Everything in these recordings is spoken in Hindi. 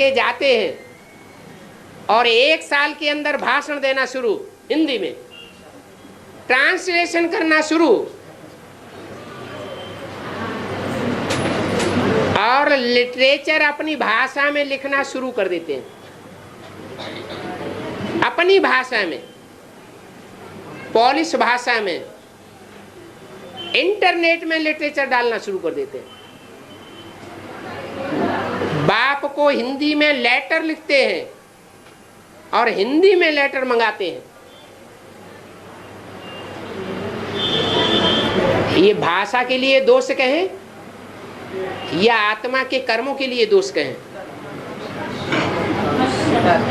करके जाते हैं और 1 साल के अंदर भाषण देना शुरू, हिंदी में ट्रांसलेशन करना शुरू, और लिटरेचर अपनी भाषा में लिखना शुरू कर देते हैं, अपनी भाषा में, पॉलिश भाषा में, इंटरनेट में लिटरेचर डालना शुरू कर देते हैं। बाप को हिंदी में लेटर लिखते हैं और हिंदी में लेटर मंगाते हैं। ये भाषा के लिए दोष कहें या आत्मा के कर्मों के लिए दोष कहें?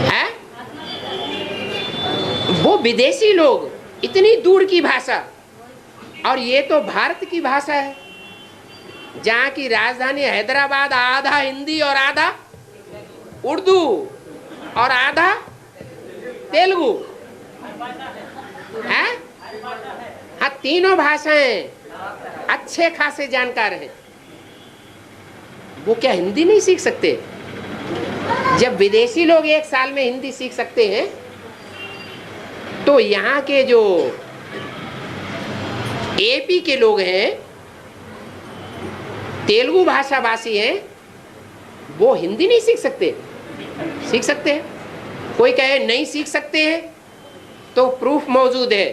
है? वो विदेशी लोग, इतनी दूर की भाषा, और ये तो भारत की भाषा है, जहाँ की राजधानी हैदराबाद, आधा हिंदी और आधा उर्दू और आधा तेलुगु है। हाँ, तीनों भाषाएं अच्छे खासे जानकार हैं। वो क्या हिंदी नहीं सीख सकते? जब विदेशी लोग 1 साल में हिंदी सीख सकते हैं, तो यहाँ के जो एपी के लोग हैं, तेलुगु भाषा भाषी हैं, वो हिंदी नहीं सीख सकते? सीख सकते हैं। कोई कहे नहीं सीख सकते हैं तो प्रूफ मौजूद है।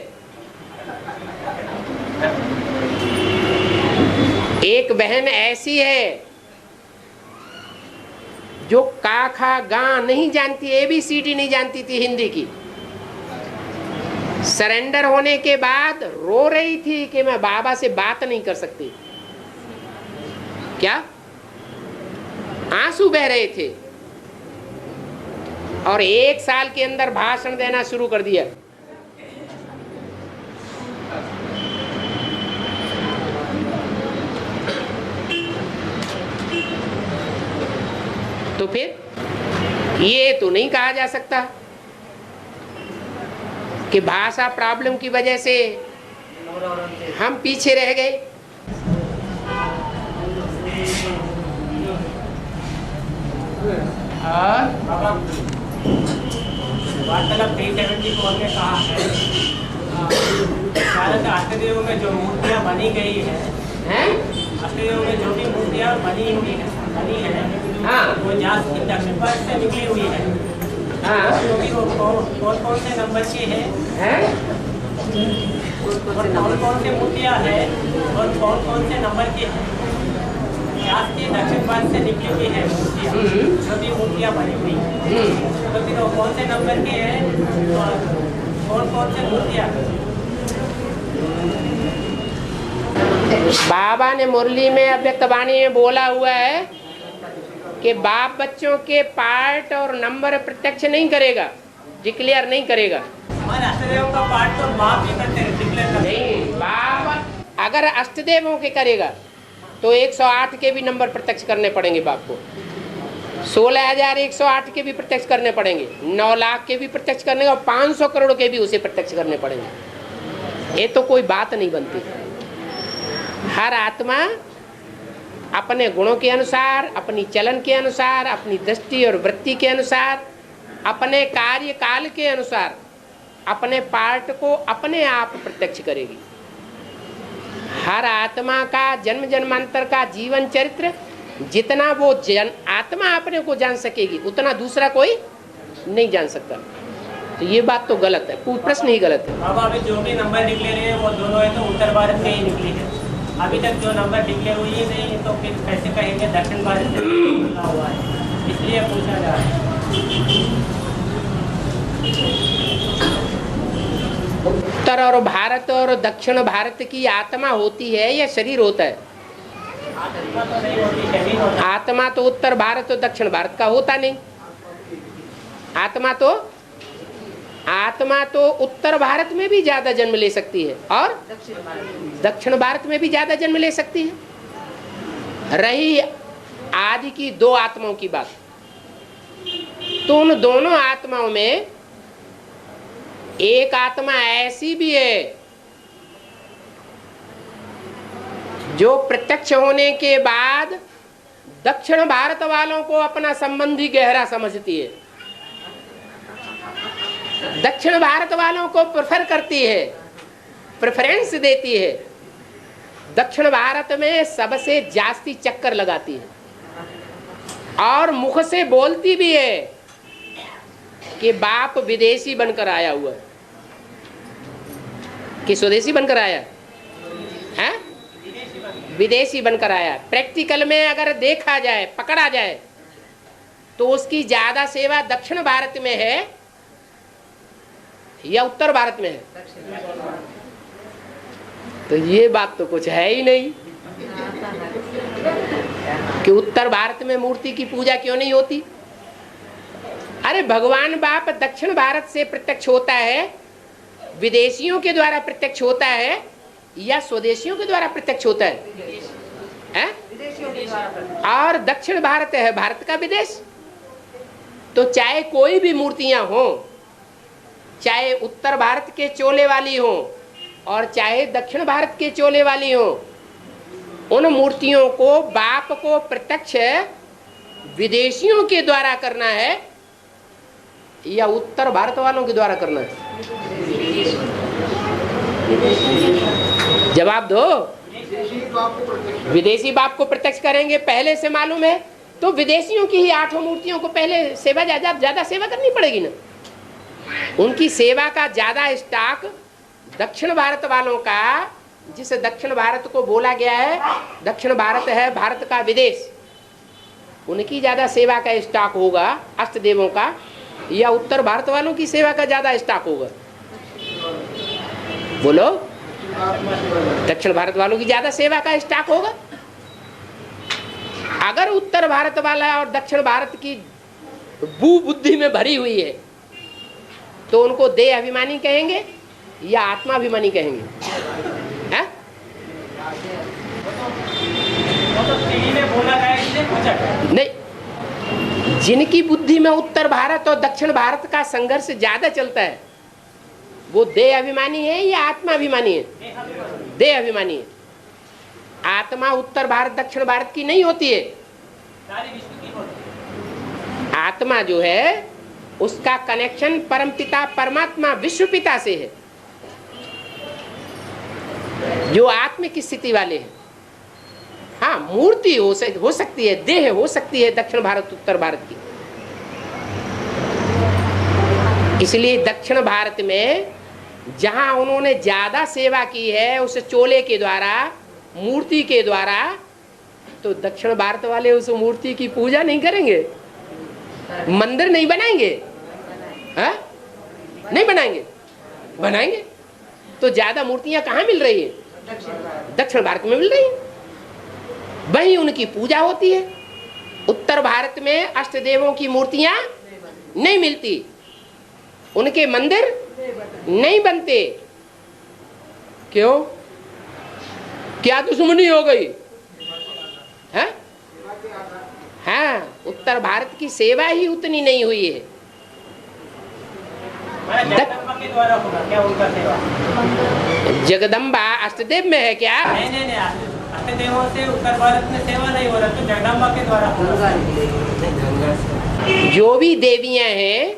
एक बहन ऐसी है जो का खा गा नहीं जानती, ABCD नहीं जानती थी हिंदी की। सरेंडर होने के बाद रो रही थी कि मैं बाबा से बात नहीं कर सकती। क्या? आंसू बह रहे थे, और 1 साल के अंदर भाषण देना शुरू कर दिया। तो फिर ये तो नहीं कहा जा सकता कि भाषा प्रॉब्लम की वजह से हम पीछे रह गए। वार्तालाप 374 में कहा है, भारत अष्टदेव में जो मूर्तियाँ बनी गई है, अष्टदेव में जो भी मूर्तियाँ बनी है, हाँ, वो दक्षिण भारत से निकली हुई है। हाँ, क्योंकि वो कौन से नंबर की है, और कौन से मूर्तियाँ है, और कौन से नंबर की है, दक्षिण भारत से निकली हुई है मूर्तियाँ, जो भी मूर्तियाँ बनी हुई है। तो फिर वो कौन से नंबर की है और कौन से मूर्तियाँ? बाबा ने मुरली में अव्यक्त वाणी में बोला हुआ है कि बाप बच्चों के पार्ट और नंबर प्रत्यक्ष नहीं करेगा, डिक्लेयर नहीं करेगा। हमारे अष्टदेव का पार्ट तो बाप ही करते हैं, डिक्लेयर नहीं। बाप अगर अष्टदेवों के करेगा तो 108 के भी नंबर प्रत्यक्ष करने पड़ेंगे बाप को, 16,108 के भी प्रत्यक्ष करने पड़ेंगे, 9 लाख के भी प्रत्यक्ष करने, और 500 करोड़ के भी उसे प्रत्यक्ष करने पड़ेंगे। ये तो कोई बात नहीं बनती। हर आत्मा अपने गुणों के अनुसार, अपनी चलन के अनुसार, अपनी दृष्टि और वृत्ति के अनुसार, अपने कार्य काल के अनुसार अपने पार्ट को अपने आप प्रत्यक्ष करेगी। हर आत्मा का जन्म जन्मांतर का जीवन चरित्र जितना वो आत्मा अपने को जान सकेगी, उतना दूसरा कोई नहीं जान सकता। तो ये बात तो गलत है, पूरा प्रश्न ही गलत है। बाबा अभी जो भी नंबर डिक्लेयर है वो दोनों है तो उत्तर भारत में ही निकली है। अभी तक जो नंबर डिक्लेयर हुई ही नहीं, तो फिर कैसे कहेंगे दक्षिण भारत से निकला हुआ है? इसलिए पूछा जा रहा है। उत्तर और भारत और दक्षिण भारत की आत्मा होती है या शरीर होता है? आत्मा तो नहीं होती, शरीर होता है। आत्मा तो उत्तर भारत और दक्षिण भारत का होता नहीं। आत्मा तो उत्तर भारत में भी ज्यादा जन्म ले सकती है और दक्षिण भारत में भी ज्यादा जन्म ले सकती है। रही आदि की 2 आत्माओं की बात, तो उन दोनों आत्माओं में एक आत्मा ऐसी भी है जो प्रत्यक्ष होने के बाद दक्षिण भारत वालों को अपना संबंधी गहरा समझती है, दक्षिण भारत वालों को प्रेफर करती है, प्रेफरेंस देती है, दक्षिण भारत में सबसे जास्ती चक्कर लगाती है और मुख से बोलती भी है कि बाप विदेशी बनकर आया हुआ है, कि स्वदेशी बनकर आया है, विदेशी बनकर आया। प्रैक्टिकल में अगर देखा जाए, पकड़ा जाए, तो उसकी ज्यादा सेवा दक्षिण भारत में है या उत्तर भारत में है? तो ये बात तो कुछ है ही नहीं कि उत्तर भारत में मूर्ति की पूजा क्यों नहीं होती। अरे भगवान बाप दक्षिण भारत से प्रत्यक्ष होता है, विदेशियों के द्वारा प्रत्यक्ष होता है या स्वदेशियों के द्वारा प्रत्यक्ष होता है? और दक्षिण भारत है भारत का विदेश। तो चाहे कोई भी मूर्तियां हो, चाहे उत्तर भारत के चोले वाली हो और चाहे दक्षिण भारत के चोले वाली हो, उन मूर्तियों को बाप को प्रत्यक्ष विदेशियों के द्वारा करना है या उत्तर भारत वालों के द्वारा करना है? जवाब दो। विदेशी बाप को प्रत्यक्ष करेंगे, पहले से मालूम है, तो विदेशियों की ही 8 मूर्तियों को पहले सेवा ज्यादा सेवा करनी पड़ेगी ना। उनकी सेवा का ज्यादा स्टॉक दक्षिण भारत वालों का, जिस दक्षिण भारत को बोला गया है दक्षिण भारत है भारत का विदेश, उनकी ज्यादा सेवा का स्टॉक होगा अष्ट देवों का, या उत्तर भारत वालों की सेवा का ज्यादा स्टॉक होगा? बोलो। दक्षिण भारत वालों की ज्यादा सेवा का स्टॉक होगा। अगर उत्तर भारत वाला और दक्षिण भारत की बुद्धि में भरी हुई है तो उनको देह अभिमानी कहेंगे या आत्मा अभिमानी कहेंगे? है? नहीं, जिनकी बुद्धि में उत्तर भारत और दक्षिण भारत का संघर्ष ज्यादा चलता है वो देह अभिमानी है या आत्मा अभिमानी है? देह अभिमानी है। आत्मा उत्तर भारत दक्षिण भारत की नहीं होती है। आत्मा जो है उसका कनेक्शन परमपिता परमात्मा विश्व पिता से है, जो आत्म की स्थिति वाले हैं। हाँ, मूर्ति हो सकती है, देह हो सकती है दक्षिण भारत उत्तर भारत की। इसलिए दक्षिण भारत में जहां उन्होंने ज्यादा सेवा की है उस चोले के द्वारा, मूर्ति के द्वारा, तो दक्षिण भारत वाले उस मूर्ति की पूजा नहीं करेंगे, मंदिर नहीं बनाएंगे। हाँ? नहीं बनाएंगे। बनाएंगे तो ज्यादा मूर्तियां कहाँ मिल रही है? दक्षिण भारत में मिल रही है, वहीं उनकी पूजा होती है। उत्तर भारत में अष्ट देवों की मूर्तियां नहीं मिलती, उनके मंदिर नहीं बनते। क्यों? क्या दुश्मनी हो गई है? हाँ, उत्तर भारत की सेवा ही उतनी नहीं हुई है। जगदम्बा के द्वारा होगा क्या उनका सेवा? जगदम्बा अष्टदेव में है क्या? नहीं, अष्टदेवों से उत्तर भारत में सेवा नहीं हो रहा, तो जगदम्बा के द्वारा होगा। जो भी देवियां हैं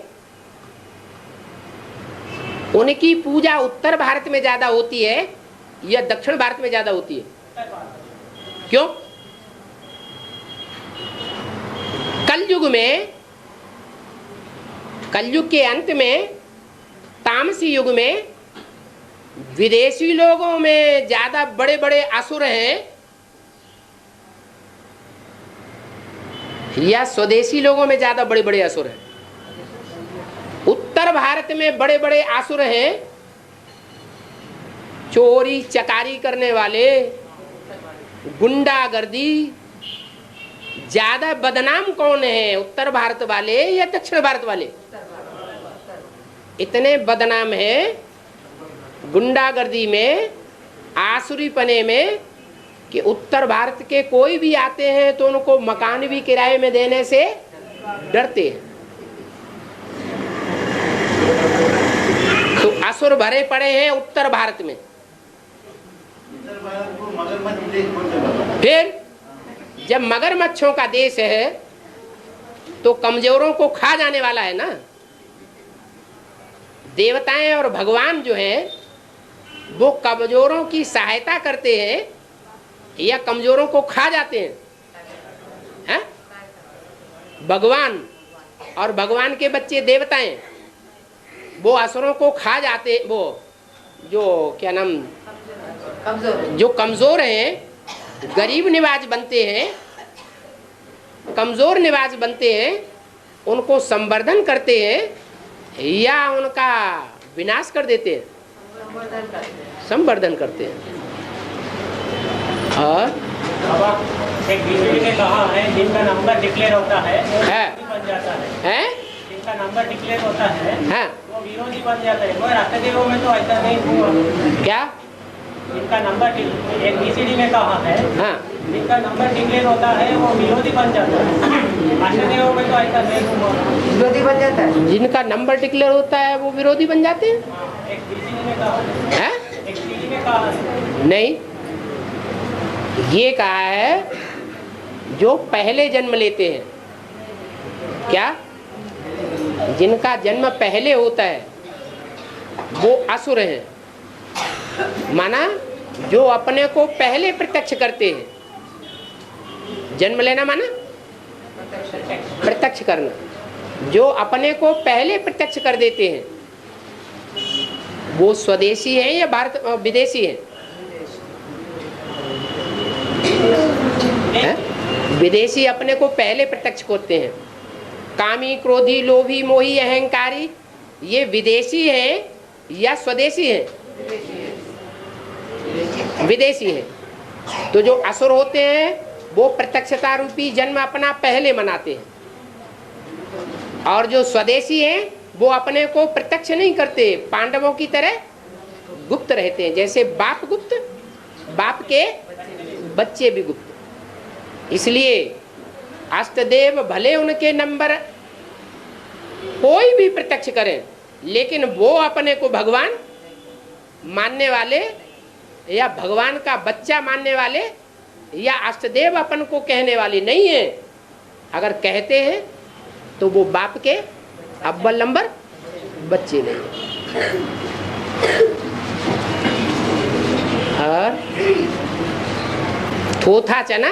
उनकी पूजा उत्तर भारत में ज्यादा होती है या दक्षिण भारत में ज्यादा होती है? क्यों? कलयुग के अंत में, तामसी युग में विदेशी लोगों में ज्यादा बड़े बड़े असुर हैं या स्वदेशी लोगों में ज्यादा बड़े बड़े असुर हैं? उत्तर भारत में बड़े बड़े असुर हैं, चोरी चकारी करने वाले, गुंडागर्दी। ज्यादा बदनाम कौन है, उत्तर भारत वाले या दक्षिण भारत वाले? इतने बदनाम है गुंडागर्दी में, आसुरीपने में, कि उत्तर भारत के कोई भी आते हैं तो उनको मकान भी किराए में देने से डरते हैं। तो असुर भरे पड़े हैं उत्तर भारत में। फिर जब मगरमच्छों का देश है तो कमजोरों को खा जाने वाला है ना। देवताएं और भगवान जो हैं वो कमजोरों की सहायता करते हैं या कमजोरों को खा जाते हैं? भगवान और भगवान के बच्चे देवताएं वो असुरों को खा जाते, वो जो क्या नाम, जो कमजोर हैं, गरीब निवाज बनते हैं, कमजोर निवाज बनते हैं, उनको संवर्धन करते हैं या उनका विनाश कर देते हैं? संवर्धन करते हैं। और एक बीजेपी ने कहा है जिनका नंबर डिक्लेयर होता है बन जाता है, जिनका नंबर डिक्लेयर होता है वो विरोधी बन जाता है। मगर राष्ट्रदेव में तो ऐसा नहीं हुआ। क्या? जिनका नंबर एक बीसीडी में कहा है जिनका नंबर डिक्लेयर होता है वो विरोधी बन जाता है। राष्ट्रदेव में तो ऐसा नहीं हुआ। विरोधी बन जाता है। जिनका नंबर डिक्लेयर होता है वो विरोधी बन जाते हैं? एक बीसीडी में कहा है, एक सीडी में कहा है। नहीं, ये कहा है जो पहले जन्म लेते हैं। क्या? जिनका जन्म पहले होता है वो असुर हैं। माना जो अपने को पहले प्रत्यक्ष करते हैं। जन्म लेना माना प्रत्यक्ष करना। जो अपने को पहले प्रत्यक्ष कर देते हैं वो स्वदेशी है या भारत विदेशी है? विदेशी अपने को पहले प्रत्यक्ष करते हैं। कामी, क्रोधी, लोभी, मोही, अहंकारी, ये विदेशी है या स्वदेशी है? विदेशी है। तो जो असुर होते हैं वो प्रत्यक्षता रूपी जन्म अपना पहले मनाते हैं, और जो स्वदेशी हैं वो अपने को प्रत्यक्ष नहीं करते, पांडवों की तरह गुप्त रहते हैं। जैसे बाप गुप्त, बाप के बच्चे भी गुप्त। इसलिए अष्टदेव भले उनके नंबर कोई भी प्रत्यक्ष करें, लेकिन वो अपने को भगवान मानने वाले या भगवान का बच्चा मानने वाले या अष्टदेव अपन को कहने वाले नहीं है। अगर कहते हैं तो वो बाप के अव्वल नंबर बच्चे नहीं है। और थोथा चना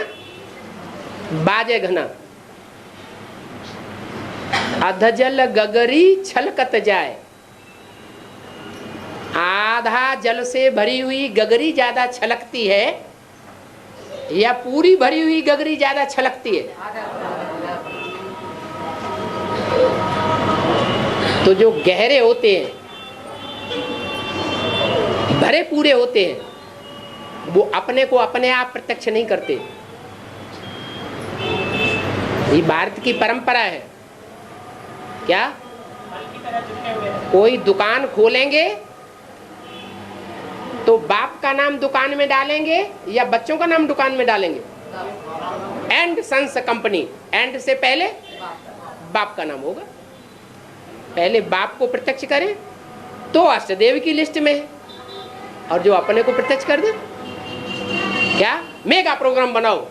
बाजे घना, अधजल गगरी छलकत जाए। आधा जल से भरी हुई गगरी ज्यादा छलकती है या पूरी भरी हुई गगरी ज्यादा छलकती है? तो जो गहरे होते हैं, भरे पूरे होते हैं, वो अपने को अपने आप प्रत्यक्ष नहीं करते। ये भारत की परंपरा है। क्या? कोई दुकान खोलेंगे तो बाप का नाम दुकान में डालेंगे या बच्चों का नाम दुकान में डालेंगे? एंड सन्स कंपनी, एंड से पहले बाप का नाम होगा। पहले बाप को प्रत्यक्ष करें तो अष्टदेव की लिस्ट में है, और जो अपने को प्रत्यक्ष कर दे, क्या मेगा प्रोग्राम बनाओ,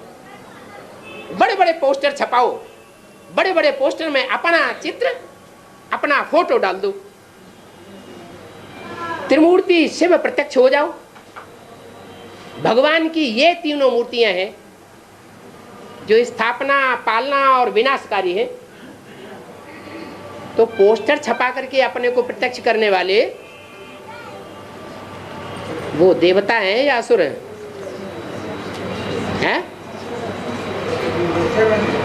बड़े बड़े पोस्टर छपाओ, बड़े बड़े पोस्टर में अपना चित्र, अपना फोटो डाल दो, त्रिमूर्ति शिव प्रत्यक्ष हो जाओ। भगवान की ये तीनों मूर्तियां हैं जो स्थापना, पालना और विनाशकारी है। तो पोस्टर छपा करके अपने को प्रत्यक्ष करने वाले वो देवता हैं या असुर हैं? है?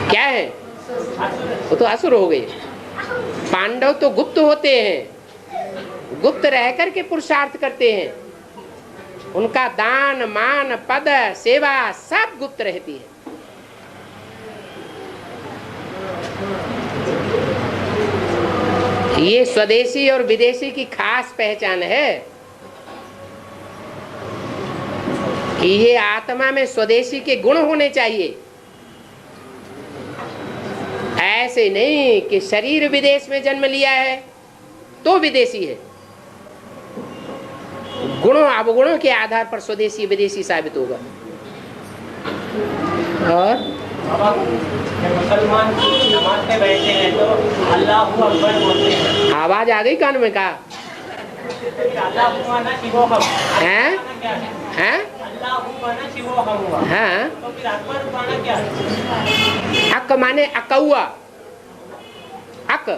क्या है? वो तो असुर हो गए। पांडव तो गुप्त होते हैं, गुप्त रह करके पुरुषार्थ करते हैं। उनका दान, मान, पद, सेवा सब गुप्त रहती है। ये स्वदेशी और विदेशी की खास पहचान है कि ये आत्मा में स्वदेशी के गुण होने चाहिए। ऐसे नहीं कि शरीर विदेश में जन्म लिया है तो विदेशी है। गुणों अवगुणों के आधार पर स्वदेशी विदेशी साबित होगा। और बाबा जब मुसलमान नमाज पे बैठे हैं तो अल्लाह अकबर बोलते हैं। आवाज आ गई कान में? का अल्लाह माना शिवोहम हैं? हैं? अल्लाह माना शिवोहम हुआ, हाँ, तो फिर अकबर माना क्या है? अक माने अकौआ। अक,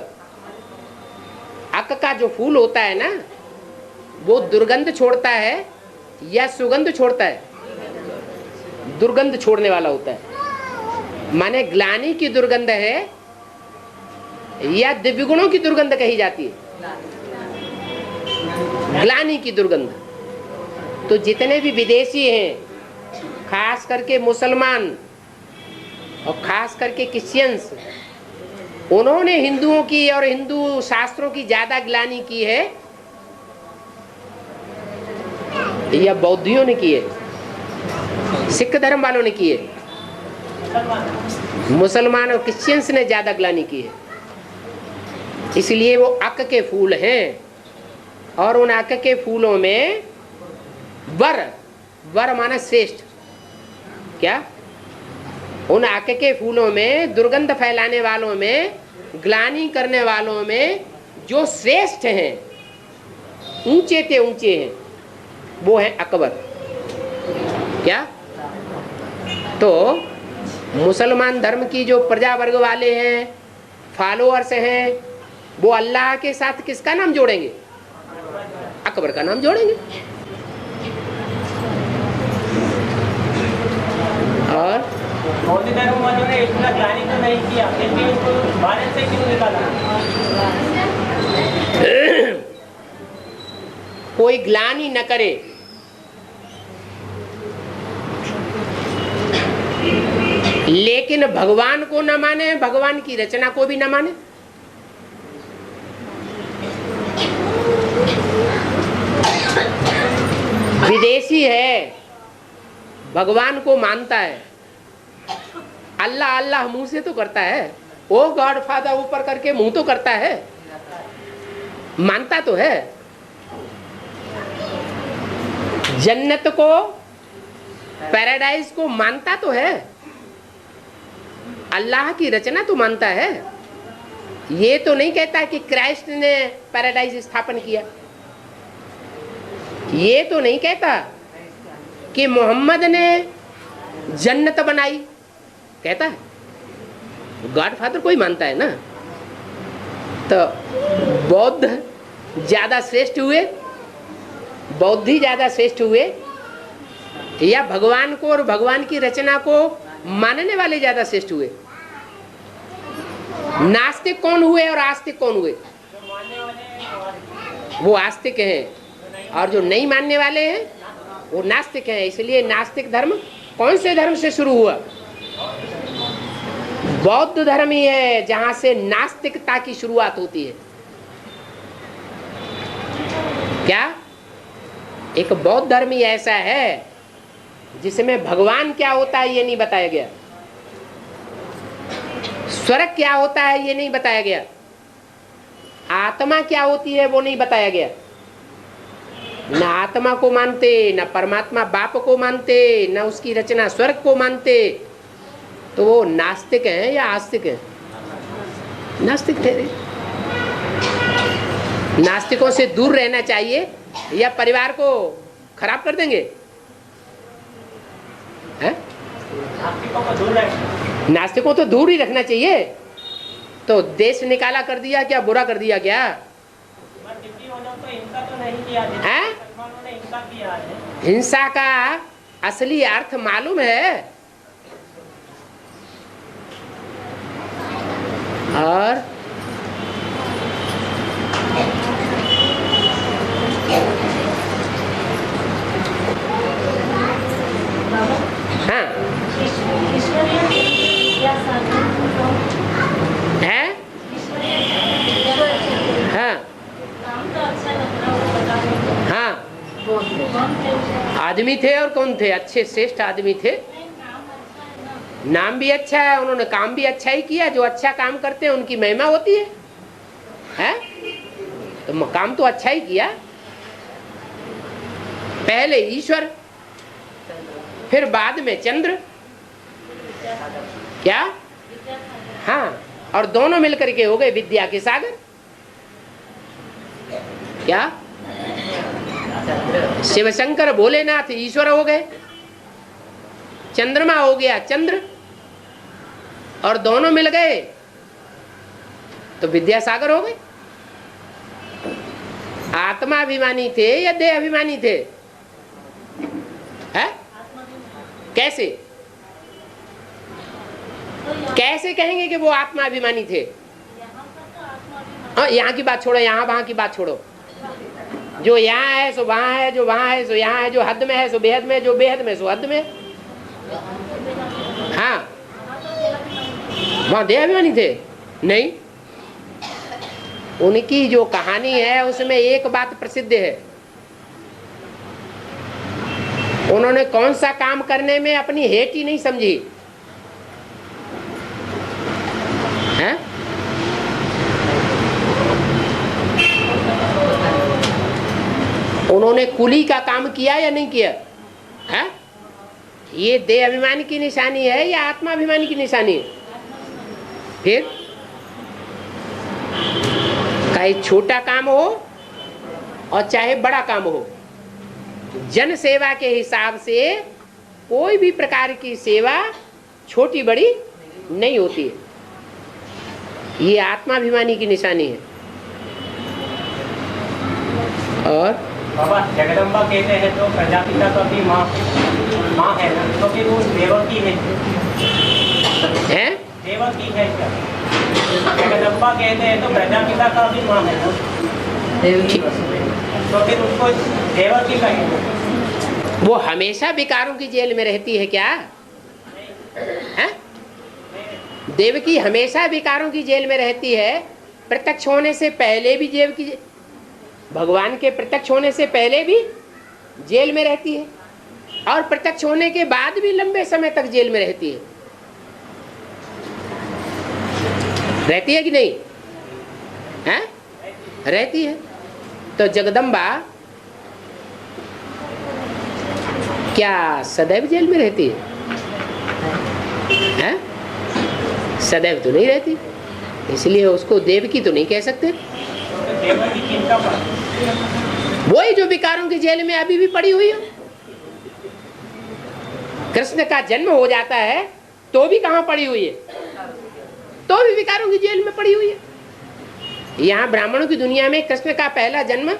अक का जो फूल होता है ना, वो दुर्गंध छोड़ता है या सुगंध छोड़ता है? दुर्गंध छोड़ने वाला होता है। माने ग्लानि की दुर्गंध है या दिव्य गुणों की दुर्गंध कही जाती है? ग्लानि की दुर्गंध। तो जितने भी विदेशी हैं, खास करके मुसलमान और खास करके क्रिश्चियंस, उन्होंने हिंदुओं की और हिंदू शास्त्रों की ज्यादा ग्लानि की है या बौद्धियों ने की है? सिख धर्म वालों ने की है? मुसलमान और क्रिश्चियंस ने ज्यादा ग्लानि की है। इसलिए वो अक के फूल हैं और उन अक के फूलों में वर, वर माना श्रेष्ठ। क्या? उन अक के फूलों में, दुर्गंध फैलाने वालों में, ग्लानि करने वालों में जो श्रेष्ठ हैं, ऊंचे ते ऊंचे हैं, वो है अकबर। क्या? तो मुसलमान धर्म की जो प्रजा वर्ग वाले हैं, फॉलोअर्स हैं, वो अल्लाह के साथ किसका नाम जोड़ेंगे? अकबर का नाम जोड़ेंगे। और बौद्ध धर्म वालों ने इतना ग्लानि तो नहीं किया, फिर भी उनको भारत से क्यों निकाला? कोई ग्लानि न करे, लेकिन भगवान को न माने, भगवान की रचना को भी न माने। विदेशी है, भगवान को मानता है, अल्लाह अल्लाह मुंह से तो करता है, ओ गॉड फादर ऊपर करके मुंह तो करता है, मानता तो है। जन्नत को, पैराडाइज को मानता तो है, अल्लाह की रचना तो मानता है। ये तो नहीं कहता कि क्राइस्ट ने पैराडाइज स्थापन किया, ये तो नहीं कहता कि मोहम्मद ने जन्नत बनाई, कहता है? गॉड फादर को ही मानता है ना। तो बौद्ध ज्यादा श्रेष्ठ हुए, बौद्धी ज्यादा श्रेष्ठ हुए, या भगवान को और भगवान की रचना को मानने वाले ज्यादा श्रेष्ठ हुए? नास्तिक कौन हुए और आस्तिक कौन हुए? वो आस्तिक हैं, और जो नहीं मानने वाले हैं वो नास्तिक हैं। इसलिए नास्तिक धर्म कौन से धर्म से शुरू हुआ? बौद्ध धर्म ही है जहां से नास्तिकता की शुरुआत होती है। क्या? एक बौद्ध धर्म ही ऐसा है जिसमें भगवान क्या होता है ये नहीं बताया गया, स्वर्ग क्या होता है ये नहीं बताया गया, आत्मा क्या होती है वो नहीं बताया गया। न आत्मा को मानते, न परमात्मा बाप को मानते, न उसकी रचना स्वर्ग को मानते, तो वो नास्तिक हैं या आस्तिक हैं? नास्तिक ठहरे। नास्तिकों से दूर रहना चाहिए या परिवार को खराब कर देंगे? है? नास्तिकों तो दूर ही रखना चाहिए। तो देश निकाला कर दिया क्या, बुरा कर दिया क्या? है? हिंसा का असली अर्थ मालूम है? और हाँ है, हाँ हाँ, आदमी थे और कौन थे? अच्छे श्रेष्ठ आदमी थे, नाम भी अच्छा है, उन्होंने काम भी अच्छा ही किया। जो अच्छा काम करते हैं उनकी महिमा होती है? तो काम तो अच्छा ही किया। पहले ईश्वर, फिर बाद में चंद्र, क्या? हाँ, और दोनों मिलकर के हो गए विद्या के सागर। क्या? शिव शंकर भोलेनाथ ईश्वर हो गए, चंद्रमा हो गया चंद्र, और दोनों मिल गए तो विद्यासागर हो गए। आत्मा अभिमानी थे या देह अभिमानी थे? है? कैसे कैसे कहेंगे कि वो आत्मा अभिमानी थे? यहाँ की बात छोड़ो, यहाँ वहां की बात छोड़ो। जो यहाँ है सो वहां है, जो वहां है सो यहाँ है, जो हद में है सो बेहद में, जो बेहद में सो हद में। हाँ, वहां देह अभिमानी थे? नहीं, उनकी जो कहानी है उसमें एक बात प्रसिद्ध है, उन्होंने कौन सा काम करने में अपनी हेट ही नहीं समझी है? उन्होंने कुली का काम किया या नहीं किया है? ये देह अभिमान की निशानी है या आत्मा अभिमानी की निशानी है? फिर चाहे छोटा काम हो और चाहे बड़ा काम हो, जन सेवा के हिसाब से कोई भी प्रकार की सेवा छोटी बड़ी नहीं होती है। ये आत्माभिमानी की निशानी है। और बाबा जगदम्बा कहते हैं तो प्रजापिता का भी माँ है ना, तो फिर वो देवकी है, देवकी है क्या? जगदम्बा कहते हैं तो प्रजापिता का भी माँ है ना, तो फिर उसको देवकी कहेंगे। वो हमेशा विकारों की जेल में रहती है क्या? है? देवकी हमेशा विकारों की जेल में रहती है। प्रत्यक्ष होने से पहले भी देवकी, भगवान के प्रत्यक्ष होने से पहले भी जेल में रहती है, और प्रत्यक्ष होने के बाद भी लंबे समय तक जेल में रहती है। रहती है कि नहीं? है? रहती है। तो जगदम्बा क्या सदैव जेल में रहती है? है? सदैव तो नहीं रहती, इसलिए उसको देवकी तो नहीं कह सकते। वही जो विकारों की जेल में अभी भी पड़ी हुई है। कृष्ण का जन्म हो जाता है तो भी कहाँ पड़ी हुई है? तो भी विकारों की जेल में पड़ी हुई है। यहाँ ब्राह्मणों की दुनिया में कृष्ण का पहला जन्म,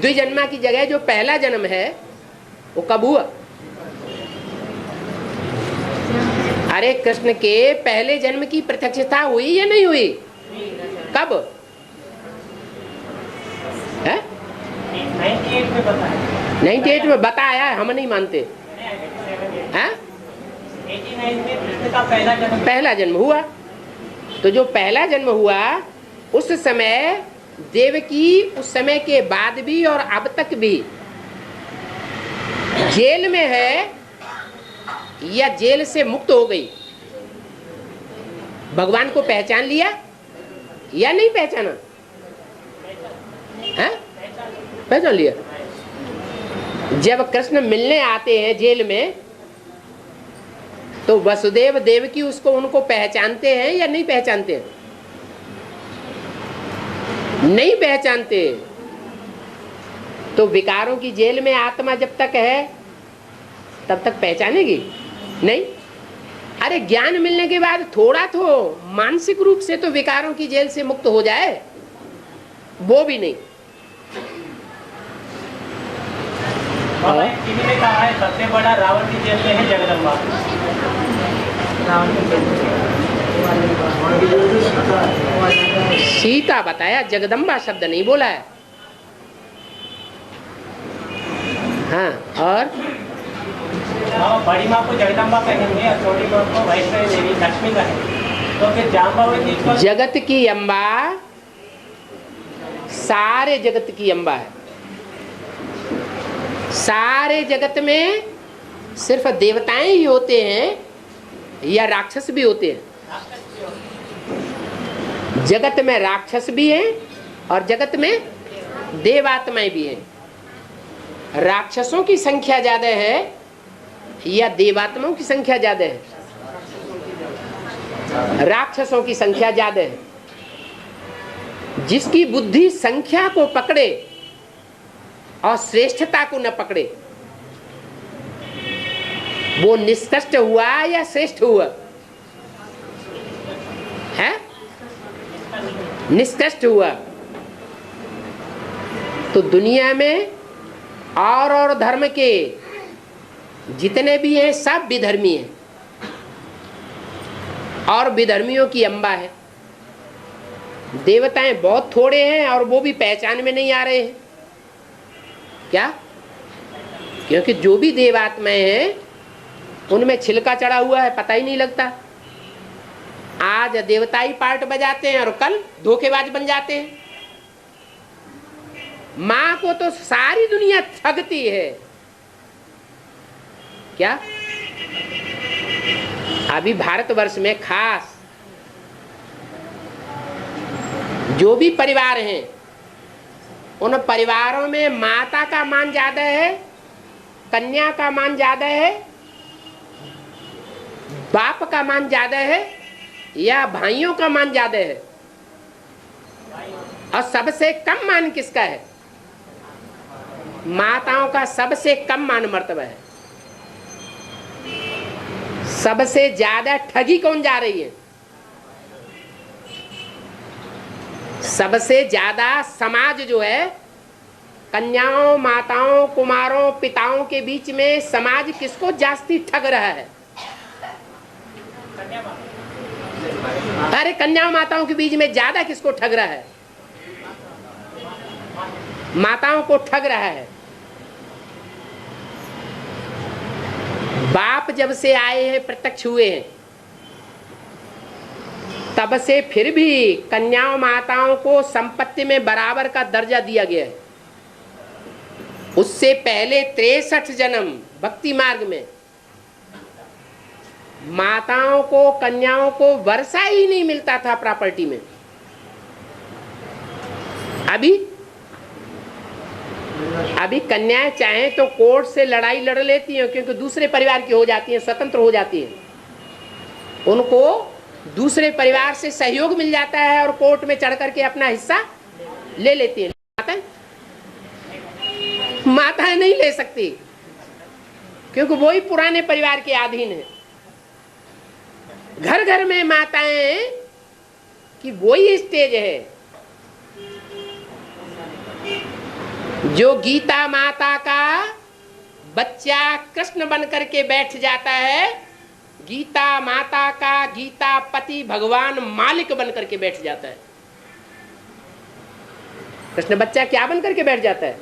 द्विजन्मा की जगह जो पहला जन्म है वो कब हुआ? अरे कृष्ण के पहले जन्म की प्रत्यक्षता हुई या नहीं हुई? कब है? 98 में बताया, हम नहीं मानते हैं। 89 में कृष्ण का पहला जन्म हुआ। तो जो पहला जन्म हुआ उस समय देवकी उस समय के बाद भी और अब तक भी जेल में है या जेल से मुक्त हो गई? भगवान को पहचान लिया या नहीं पहचाना? है? पहचान लिया। जब कृष्ण मिलने आते हैं जेल में तो वसुदेव देवकी उसको उनको पहचानते हैं या नहीं पहचानते हैं? नहीं पहचानते। तो विकारों की जेल में आत्मा जब तक है तब तक पहचानेगी नहीं। अरे ज्ञान मिलने के बाद थोड़ा तो मानसिक रूप से तो विकारों की जेल से मुक्त हो जाए, वो भी नहीं। किसी ने कहा है सबसे बड़ा रावण की जेल में है जगदम्बा। सीता बताया, जगदम्बा शब्द नहीं बोला है। हाँ, और बड़ी माँ को जगदम्बा कहेंगे और छोटी माँ को वैष्णवी देवी लक्ष्मी कहेंगे। तो फिर जाम्बावती को जगत की अम्बा, सारे जगत की अम्बा है। सारे जगत में सिर्फ देवताएं ही होते हैं या राक्षस भी होते हैं? जगत में राक्षस भी हैं और जगत में देवात्माएं भी हैं। राक्षसों की संख्या ज्यादा है या देवात्माओं की संख्या ज्यादा है? राक्षसों की संख्या ज्यादा है। जिसकी बुद्धि संख्या को पकड़े और श्रेष्ठता को न पकड़े, वो निष्कष्ट हुआ या श्रेष्ठ हुआ है? निष्कष्ट हुआ। तो दुनिया में और धर्म के जितने भी हैं सब विधर्मी हैं, और विधर्मियों की अंबा है। देवताएं बहुत थोड़े हैं और वो भी पहचान में नहीं आ रहे हैं। क्या? क्योंकि जो भी देवात्माएं हैं उनमें छिलका चढ़ा हुआ है, पता ही नहीं लगता। आज देवताई पार्ट बजाते हैं और कल धोखेबाज बन जाते हैं। मां को तो सारी दुनिया ठगती है। क्या? अभी भारतवर्ष में खास जो भी परिवार हैं उन परिवारों में माता का मान ज्यादा है, कन्या का मान ज्यादा है, बाप का मान ज्यादा है या भाइयों का मान ज्यादा है? और सबसे कम मान किसका है? माताओं का सबसे कम मान मर्तबा है। सबसे ज्यादा ठगी कौन जा रही है? सबसे ज्यादा समाज जो है, कन्याओं, माताओं, कुमारों, पिताओं के बीच में समाज किसको जास्ती ठग रहा है? अरे कन्याओं माताओं के बीच में ज्यादा किसको ठग रहा है? माताओं को ठग रहा है। बाप जब से आए हैं, प्रत्यक्ष हुए हैं, तब से फिर भी कन्याओं माताओं को संपत्ति में बराबर का दर्जा दिया गया है। उससे पहले 63 जन्म भक्ति मार्ग में माताओं को, कन्याओं को वर्षा ही नहीं मिलता था प्रॉपर्टी में। अभी कन्याएं चाहें तो कोर्ट से लड़ाई लड़ लेती हैं, क्योंकि दूसरे परिवार की हो जाती हैं, स्वतंत्र हो जाती हैं। उनको दूसरे परिवार से सहयोग मिल जाता है और कोर्ट में चढ़ करके अपना हिस्सा ले लेती हैं। माताएं नहीं ले सकती, क्योंकि वो ही पुराने परिवार के अधीन है। घर घर में माताएं कि वो ही स्टेज है। जो गीता माता का बच्चा कृष्ण बन करके बैठ जाता है, गीता माता का गीता पति भगवान मालिक बन करके बैठ जाता है। कृष्ण बच्चा क्या बन करके बैठ जाता है?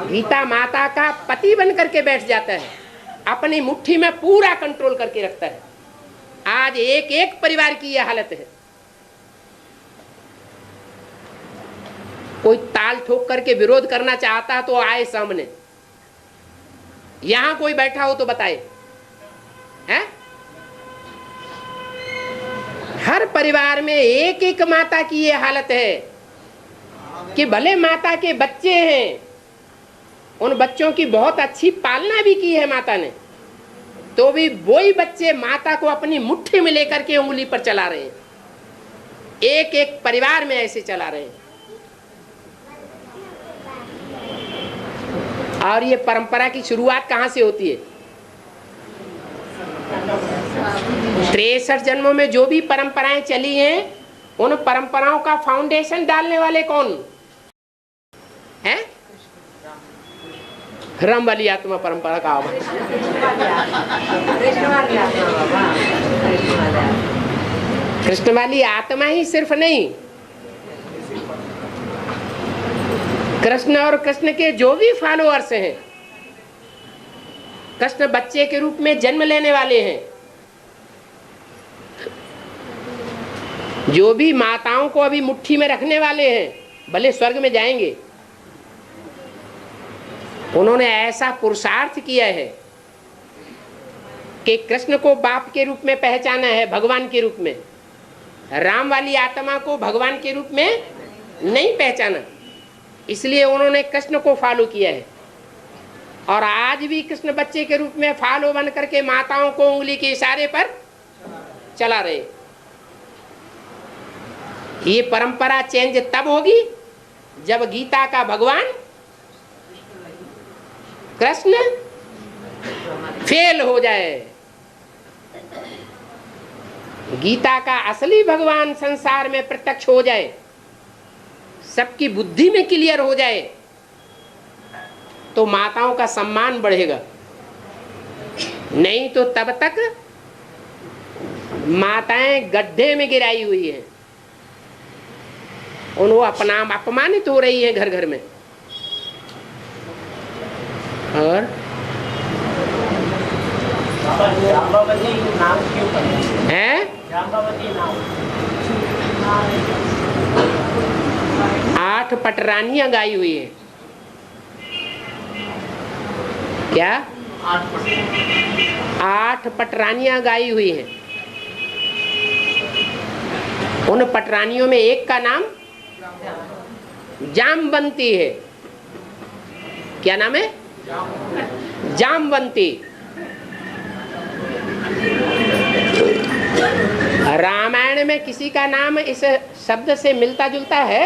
गीता माता का पति बन करके बैठ जाता है। अपनी मुट्ठी में पूरा कंट्रोल करके रखता है। आज एक एक परिवार की यह हालत है। कोई ताल ठोक करके विरोध करना चाहता तो आए सामने। यहां कोई बैठा हो तो बताए, है? हर परिवार में एक एक माता की ये हालत है कि भले माता के बच्चे हैं, उन बच्चों की बहुत अच्छी पालना भी की है माता ने, तो भी वही बच्चे माता को अपनी मुट्ठी में लेकर के उंगली पर चला रहे हैं। एक एक परिवार में ऐसे चला रहे हैं। और ये परंपरा की शुरुआत कहां से होती है? 63 जन्मों में जो भी परंपराएं चली हैं, उन परंपराओं का फाउंडेशन डालने वाले कौन हैं? राम वाली आत्मा परंपरा का आवाज। कृष्ण वाली आत्मा ही सिर्फ नहीं, कृष्ण और कृष्ण के जो भी फॉलोअर्स हैं, कृष्ण बच्चे के रूप में जन्म लेने वाले हैं, जो भी माताओं को अभी मुट्ठी में रखने वाले हैं, भले स्वर्ग में जाएंगे, उन्होंने ऐसा पुरुषार्थ किया है कि कृष्ण को बाप के रूप में पहचाना है, भगवान के रूप में। राम वाली आत्मा को भगवान के रूप में नहीं पहचाना, इसलिए उन्होंने कृष्ण को फॉलो किया है। और आज भी कृष्ण बच्चे के रूप में फॉलो बन करके माताओं को उंगली के इशारे पर चला रहे। ये परंपरा चेंज तब होगी जब गीता का भगवान कृष्ण फेल हो जाए। गीता का असली भगवान संसार में प्रत्यक्ष हो जाए, सबकी बुद्धि में क्लियर हो जाए, तो माताओं का सम्मान बढ़ेगा। नहीं तो तब तक माताएं गड्ढे में गिराई हुई हैं, उनको अपमानित हो रही है घर घर में। और जाम्बावती नाम क्यों पड़े है? जाम्बावती नाम 8 पटरानियां गाई हुई है। क्या? 8 पटरानियां गाई हुई हैं। उन पटरानियों में एक का नाम जामवंती है। क्या नाम है? जामवंती। रामायण में किसी का नाम इस शब्द से मिलता जुलता है?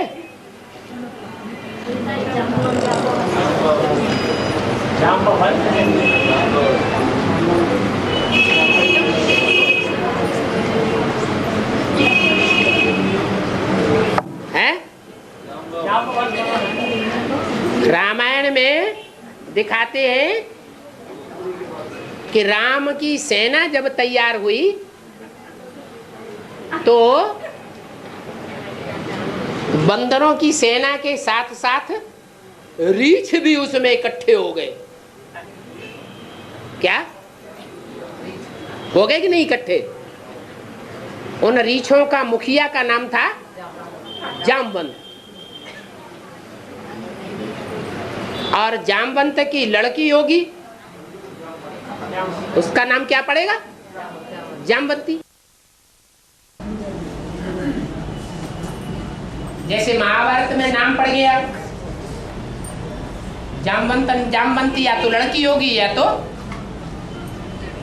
है? रामायण में दिखाते हैं कि राम की सेना जब तैयार हुई तो बंदरों की सेना के साथ साथ रीछ भी उसमें इकट्ठे हो गए। क्या हो गए कि नहीं इकट्ठे? उन रीछों का मुखिया का नाम था जामवंत, और जामवंत की लड़की होगी, उसका नाम क्या पड़ेगा? जामवंती। जैसे महाभारत में नाम पड़ गया जामवंती, या तो लड़की होगी या तो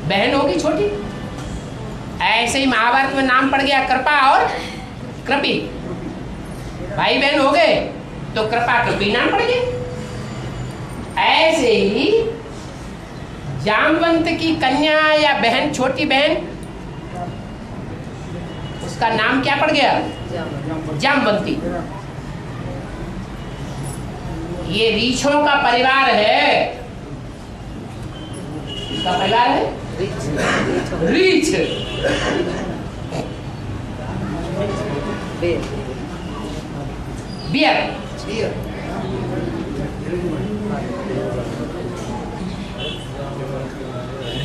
बहन होगी छोटी। ऐसे ही महाभारत में नाम पड़ गया कृपा और कृपी, भाई बहन हो गए तो कृपा कृपी नाम पड़ गया। ऐसे ही जामवंत की कन्या या बहन, छोटी बहन, उसका नाम क्या पड़ गया? जामवंती। ये रीछों का परिवार है। इसका परिवार है रीछ। बियर।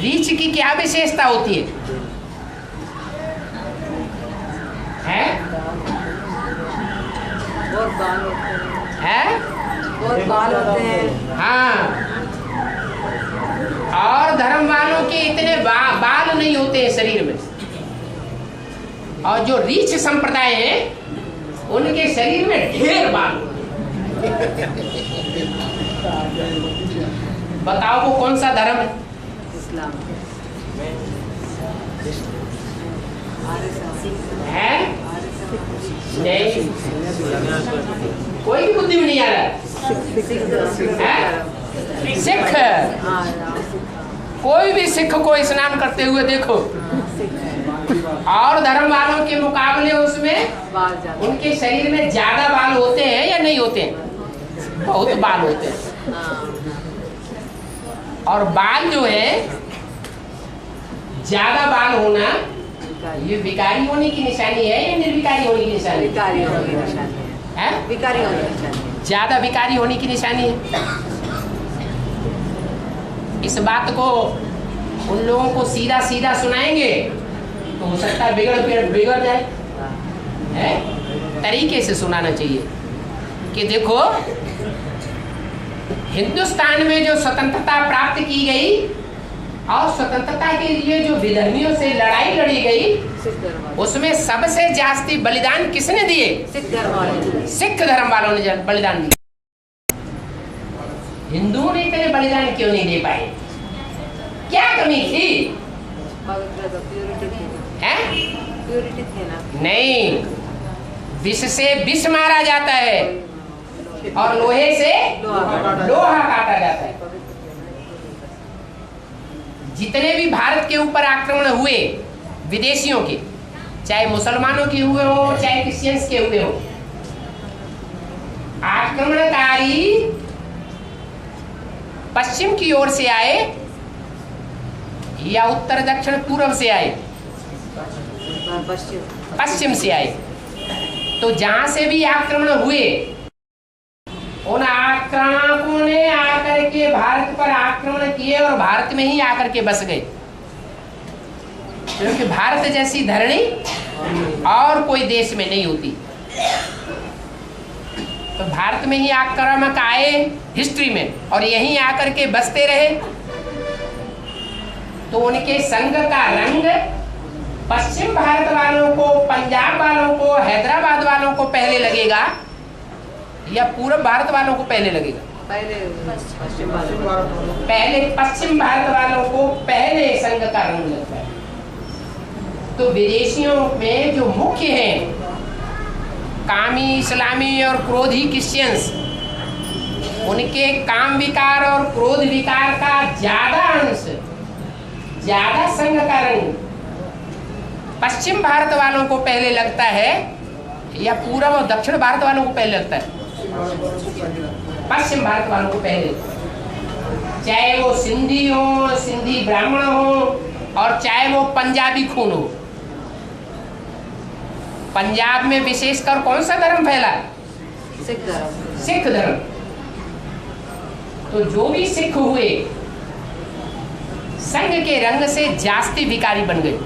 रीछ की क्या विशेषता होती है? बहुत बाल होते हैं। है? बहुत बाल होते हैं। हाँ, और धर्म वालों के इतने बाल नहीं होते हैं शरीर में। और जो रीछ संप्रदाय है उनके शरीर में ढेर बाल। बताओ वो कौन सा धर्म है? इस्लाम है? नहीं, कोई भी बुद्धि में नहीं आ रहा है। सिख, कोई भी सिख को स्नान करते हुए देखो, और धर्म वालों के मुकाबले उसमें उनके शरीर में ज्यादा बाल होते हैं या नहीं होते हैं? बहुत बाल होते हैं। और बाल जो है, ज्यादा बाल होना ये विकारी होने की निशानी है या निर्विकारी होने की निशानी? विकारी होने की निशानी है। विकारी होने की निशानी, ज्यादा विकारी होने की निशानी है। इस बात को उन लोगों को सीधा सीधा सुनाएंगे तो हो सकता है बिगड़ जाए। है? तरीके से सुनाना चाहिए कि देखो, हिंदुस्तान में जो स्वतंत्रता प्राप्त की गई और स्वतंत्रता के लिए जो विधर्मियों से लड़ाई लड़ी गई, उसमें सबसे जास्ती बलिदान किसने दिए? सिख धर्म वालों ने बलिदान दिए। हिंदुओं ने इतने बलिदान क्यों नहीं दे पाए? क्या कमी थी? प्योरिटी थी। है? प्योरिटी थी ना? नहीं, विष से विष मारा जाता है और लोहे से लोहा काटा जाता है। जितने भी भारत के ऊपर आक्रमण हुए विदेशियों के, चाहे मुसलमानों के हुए हो चाहे क्रिश्चियंस के हुए हो, आक्रमणकारी पश्चिम की ओर से आए या उत्तर दक्षिण पूर्व से आए, पश्चिम से आए, तो जहां से भी आक्रमण हुए उन आक्रामकों ने आकर के भारत पर आक्रमण किए और भारत में ही आकर के बस गए, क्योंकि भारत जैसी धरणी और कोई देश में नहीं होती। तो भारत में ही आक्रामक आए हिस्ट्री में और यहीं आकर के बसते रहे। तो उनके संग का रंग पश्चिम भारत वालों को, पंजाब वालों को, हैदराबाद वालों को पहले लगेगा या पूर्व भारत वालों को पहले लगेगा? पहले पश्चिम भारत वालों को पहले संग का रंग लगता है। तो विदेशियों में जो मुख्य हैं कामी इस्लामी और क्रोधी क्रिश्चियंस, उनके काम विकार और क्रोध विकार का ज्यादा अंश, ज्यादा संग का रंग पश्चिम भारत वालों को पहले लगता है या पूर्व और दक्षिण भारत वालों को पहले लगता है? पश्चिम भारत वालों को पहले, चाहे वो सिंधी हो, सिंधी ब्राह्मण हो और चाहे वो पंजाबी खून हो। पंजाब में विशेषकर कौन सा धर्म फैला? सिख धर्म। सिख धर्म। तो जो भी सिख हुए संघ के रंग से जास्ती भिखारी बन गए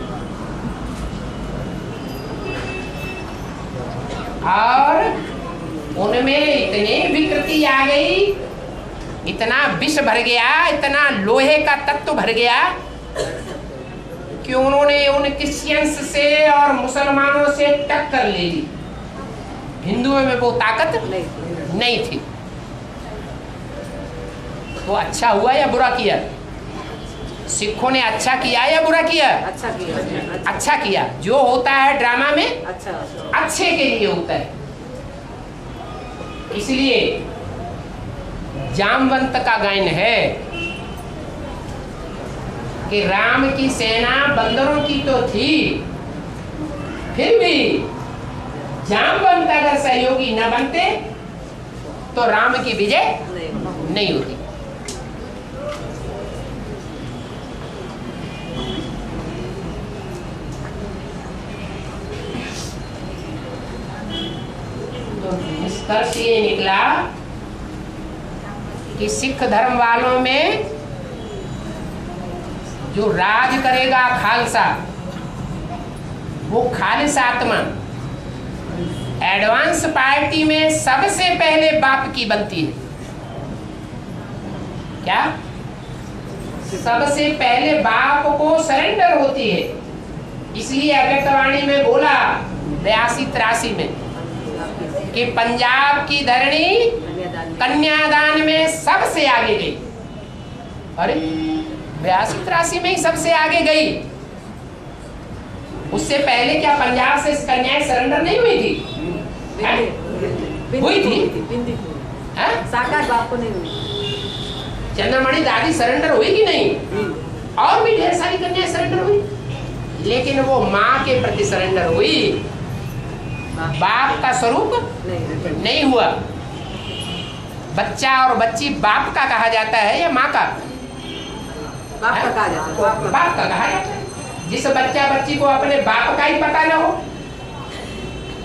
और उनमें इतनी विकृति आ गई, इतना विष भर गया, इतना लोहे का तत्व भर गया कि उन्होंने उन क्रिश्चियंस से और मुसलमानों से टक्कर ले ली। हिंदुओं में वो ताकत नहीं थी। तो अच्छा हुआ या बुरा किया? सिखों ने अच्छा किया या बुरा किया? अच्छा किया। अच्छा किया। जो होता है ड्रामा में अच्छा अच्छे के लिए होता है। इसलिए जामवंत का गायन है कि राम की सेना बंदरों की तो थी, फिर भी जामवंत अगर सहयोगी न बनते तो राम की विजय नहीं होती। तो निष्कर्ष ये निकला कि सिख धर्म वालों में जो राज करेगा खालसा, वो खालिस आत्मा एडवांस पार्टी में सबसे पहले बाप की बनती है। क्या? सबसे पहले बाप को सरेंडर होती है। इसलिए अव्यक्तवाणी में बोला 82-83 में कि पंजाब की धरणी कन्यादान में सबसे आगे गई। अरे 82-83 में ही सबसे आगे गई। उससे पहले क्या पंजाब से कन्याएं सरेंडर नहीं हुई थी? हुई थी। साकार बाप को नहीं हुई। चंद्रमणि दादी सरेंडर हुई कि नहीं? और भी ढेर सारी कन्याएं सरेंडर हुई, लेकिन वो माँ के प्रति सरेंडर हुई, बाप का स्वरूप नहीं हुआ। बच्चा और बच्ची बाप का कहा जाता है या माँ का? बाप का कहा जाता है। बाप का कहा जाता है। जिस बच्चा बच्ची को अपने बाप का ही पता न हो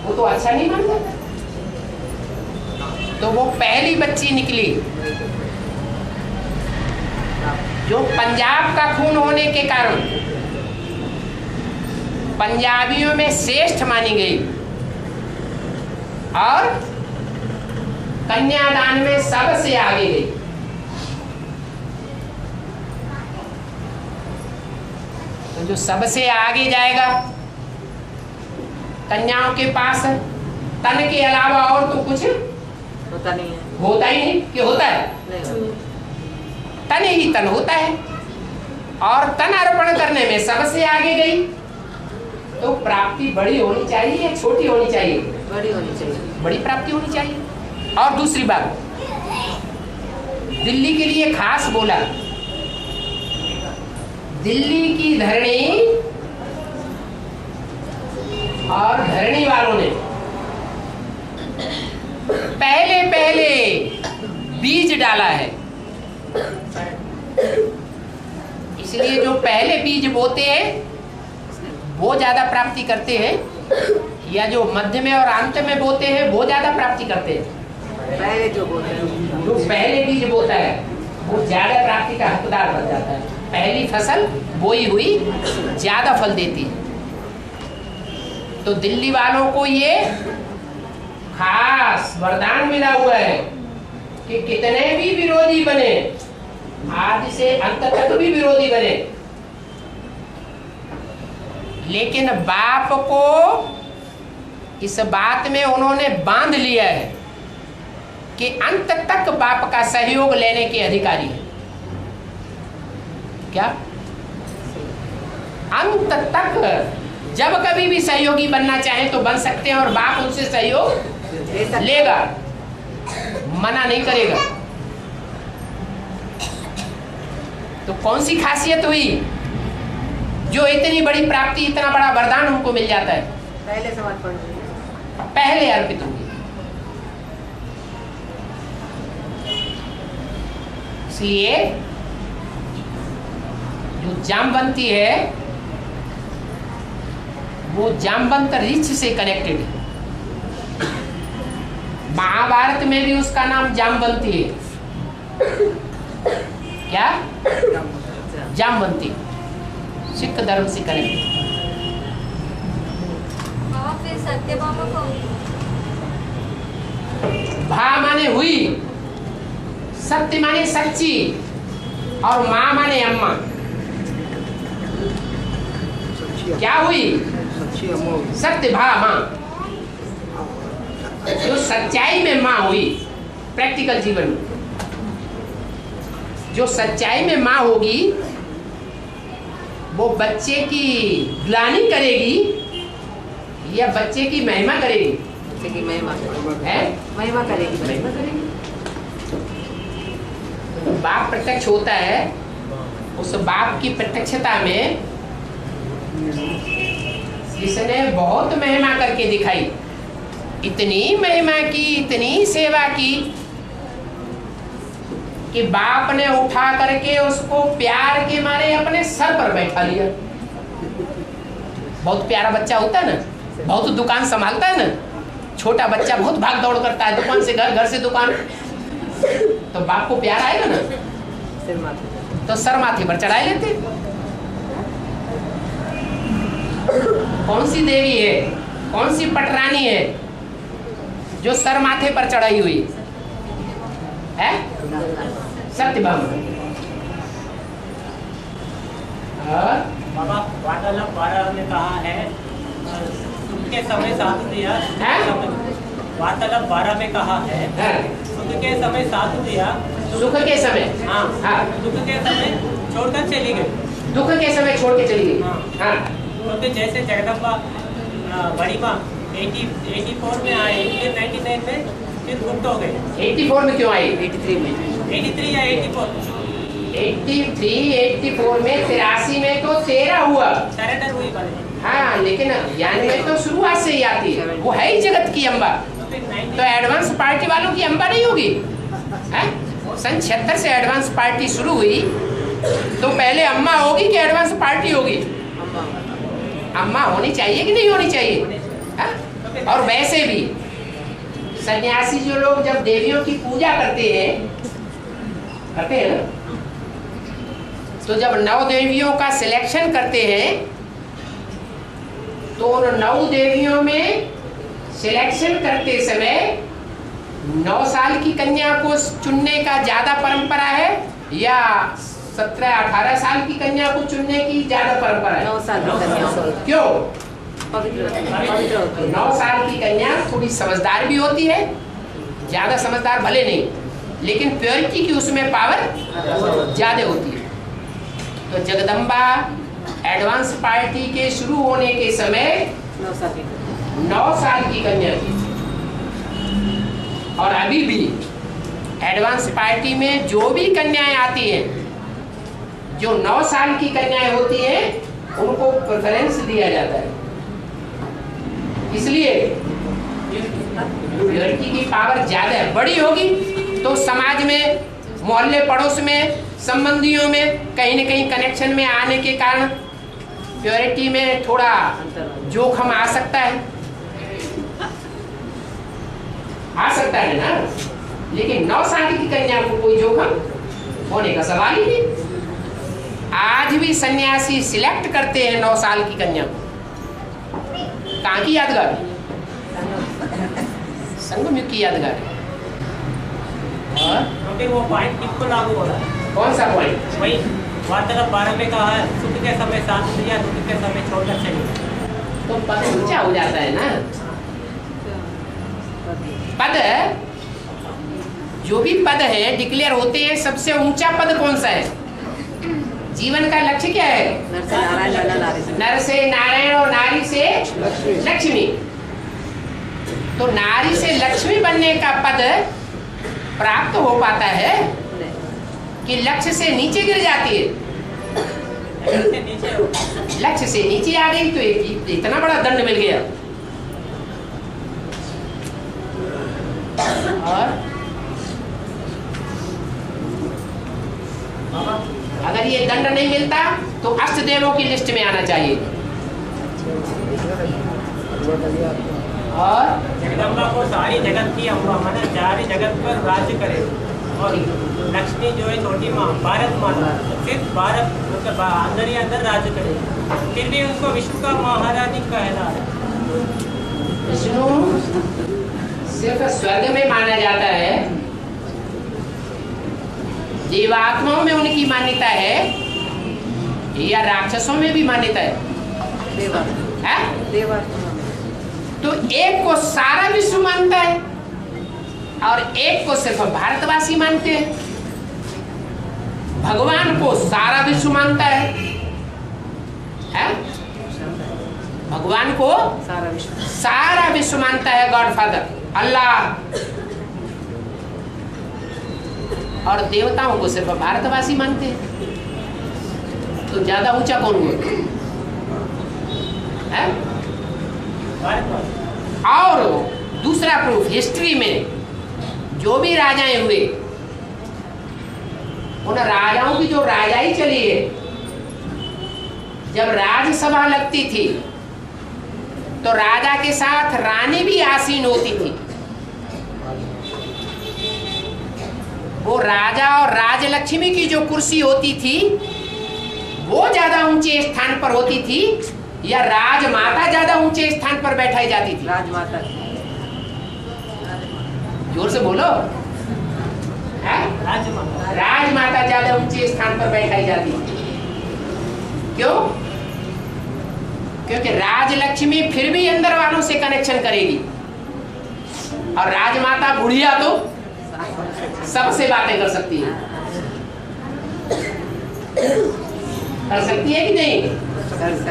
वो तो अच्छा नहीं मानता। तो वो पहली बच्ची निकली जो पंजाब का खून होने के कारण पंजाबियों में श्रेष्ठ मानी गई और कन्यादान में सबसे आगे गई। तो जो सबसे आगे जाएगा, कन्याओं के पास तन के अलावा और तो कुछ होता नहीं है। होता ही नहीं कि होता है? तन ही तन होता है और तन अर्पण करने में सबसे आगे गई। तो प्राप्ति बड़ी होनी चाहिए या छोटी होनी चाहिए? बड़ी होनी चाहिए। बड़ी प्राप्ति होनी चाहिए। और दूसरी बात, दिल्ली के लिए खास बोला, दिल्ली की धरणी और धरणी वालों ने पहले पहले बीज डाला है, इसलिए जो पहले बीज बोते हैं वो ज्यादा प्राप्ति करते हैं, या जो मध्य में और अंत में बोते हैं वो ज्यादा प्राप्ति करते हैं। पहले जो बोलते हैं, जो पहले बीज बोता है वो ज्यादा प्राप्ति का हकदार बन जाता है। पहली फसल बोई हुई ज्यादा फल देती है। तो दिल्ली वालों को ये खास वरदान मिला हुआ है कि कितने भी विरोधी बने, आज से अंत तक भी विरोधी बने, लेकिन बाप को इस बात में उन्होंने बांध लिया है कि अंत तक बाप का सहयोग लेने के अधिकारी है। क्या अंत तक जब कभी भी सहयोगी बनना चाहे तो बन सकते हैं, और बाप उनसे सहयोग लेगा, मना नहीं करेगा। तो कौन सी खासियत हुई जो इतनी बड़ी प्राप्ति, इतना बड़ा वरदान हमको मिल जाता है? पहले समर्पण, पहले अर्पित होगी। इसलिए जो जामवंती है वो जामवंत ऋष से कनेक्टेड है। महाभारत में भी उसका नाम जामवंती है। क्या? जामवंती, सिख धर्म से कनेक्टेड। फिर सत्यभामा को भा माने हुई, सत्य माने सच्ची, और माँ माने अम्मा। क्या हुई? सत्य भा माँ, जो सच्चाई में माँ हुई। प्रैक्टिकल जीवन में जो सच्चाई में माँ होगी वो बच्चे की ग्लानि करेगी या बच्चे की महिमा करेगी? बच्चे की महिमा है? महिमा करेगी। महिमा करेगी। बाप प्रत्यक्ष होता है, उस बाप की प्रत्यक्षता में इसने बहुत महिमा करके दिखाई, इतनी महिमा की, इतनी सेवा की कि बाप ने उठा करके उसको प्यार के मारे अपने सर पर बैठा लिया। बहुत प्यारा बच्चा होता है ना, बहुत दुकान संभालता है ना, छोटा बच्चा बहुत भाग दौड़ करता है, दुकान से घर, घर से दुकान, तो बाप को प्यार आएगा ना, तो सर माथे पर चढ़ाए लेते। कौन सी देवी है, कौन सी पटरानी है जो सर माथे पर चढ़ाई हुई है? सत्यभामा। बाबा वार्तालाप 12 में कहा है सुख के समय साथ दिया, वार्तालाप 12 में कहा है सुख के समय साथ दिया, सुख के समय, हाँ हाँ, दुख के समय छोड़कर चली गई, दुख के समय छोड़ के चली गई। हाँ, क्योंकि जैसे जगदम्बा बड़ी माँ 84 में आई, फिर 99 में फिर गुप्त हो गई। 84 में क्यों आई? 83 में, 83 या 84, 83, 84 में, 83 में तो 13 हुआ। सरेंडर हुई बने। हाँ, लेकिन ज्ञान में तो शुरुआत से ही आती है, वो है ही जगत की अम्बा। तो एडवांस पार्टी वालों की अम्बा नहीं होगी? सन 76 से एडवांस पार्टी शुरू हुई, तो पहले अम्मा होगी कि एडवांस पार्टी होगी? अम्मा होनी चाहिए कि नहीं होनी चाहिए? हा? और वैसे भी सन्यासी जो लोग जब देवियों की पूजा करते हैं ना, तो जब 9 देवियों का सिलेक्शन करते हैं तो उन 9 देवियों में सिलेक्शन करते समय 9 साल की कन्या को चुनने का ज्यादा परंपरा है या 17-18 साल की कन्या को चुनने की ज्यादा परंपरा है? 9 साल की कन्या। क्यों? पवित्र होती है। 9 साल की कन्या थोड़ी समझदार भी होती है, ज्यादा समझदार भले नहीं, लेकिन प्योरिटी की उसमें पावर ज्यादा होती है। तो जगदम्बा एडवांस पार्टी के शुरू होने के समय 9 साल की 9 साल की कन्या थी। अभी भी एडवांस पार्टी में जो भी कन्याएं आती हैं, जो 9 साल की कन्याएं होती हैं, उनको प्रेफरेंस दिया जाता है। इसलिए लड़की की पावर ज्यादा है। बड़ी होगी तो समाज में, मोहल्ले पड़ोस में, संबंधियों में कहीं न कहीं कनेक्शन में आने के कारण प्योरिटी में थोड़ा जोखिम आ सकता है, ना। लेकिन 9 साल की कन्या को कोई जोखिम होने का सवाल ही नहीं। आज भी सन्यासी सिलेक्ट करते हैं 9 साल की कन्या को। कहाँ की यादगार? संगम की यादगार। और तो फिर वो पॉइंट किसको लागू हो रहा है? कौन सा पॉइंट? वही वार्तालाप 12 में कहा है, सुख के समय साथ दिया, दुख के समय छोड़कर चलिए। तो पद ऊंचा हो जाता है ना। पद, जो भी पद है डिक्लेयर होते हैं, सबसे ऊंचा पद कौन सा है? जीवन का लक्ष्य क्या है? नर से नारायण और नारी से लक्ष्मी। तो नारी से लक्ष्मी बनने का पद प्राप्त हो पाता है कि लक्ष्य से नीचे गिर जाती है? लक्ष्य से नीचे आ गई तो इतना बड़ा दंड मिल गया। और अगर ये दंड नहीं मिलता तो अष्ट देवों की लिस्ट में आना चाहिए। और जगदम्बा को सारी जगत की अम्बा, माना सारी जगत पर राज्य करे। और लक्ष्मी जो है छोटी माँ, भारत माता, सिर्फ भारत मतलब अंदर ही अंदर राज्य करे, फिर भी उनको विश्व का महारानी कहना है। विष्णु सिर्फ स्वर्ग में माना जाता है, जीवात्माओं में उनकी मान्यता है या राक्षसों में भी मान्यता है? तो एक को सारा विश्व मानता है और एक को सिर्फ भारतवासी मानते हैं। भगवान को सारा विश्व मानता है? भगवान को सारा विश्व मानता है, गॉडफादर अल्लाह। और देवताओं को सिर्फ भारतवासी मानते हैं। तो ज्यादा ऊंचा कौन हुआ? और दूसरा प्रूफ, हिस्ट्री में जो भी राजाएं हुए, उन राजाओं की जो राजाई चली है, जब राजसभा लगती थी तो राजा के साथ रानी भी आसीन होती थी। वो राजा और राजलक्ष्मी की जो कुर्सी होती थी वो ज्यादा ऊंचे स्थान पर होती थी या राजमाता ज्यादा ऊंचे स्थान पर बैठाई जाती थी? राजमाता। जोर से बोलो। राजमाता ज्यादा ऊंचे स्थान पर बैठाई जाती थी। क्यों? क्योंकि राजलक्ष्मी फिर भी अंदर वालों से कनेक्शन करेगी और राजमाता बुढ़िया तो सबसे बातें कर सकती है। कर सकती है कि नहीं?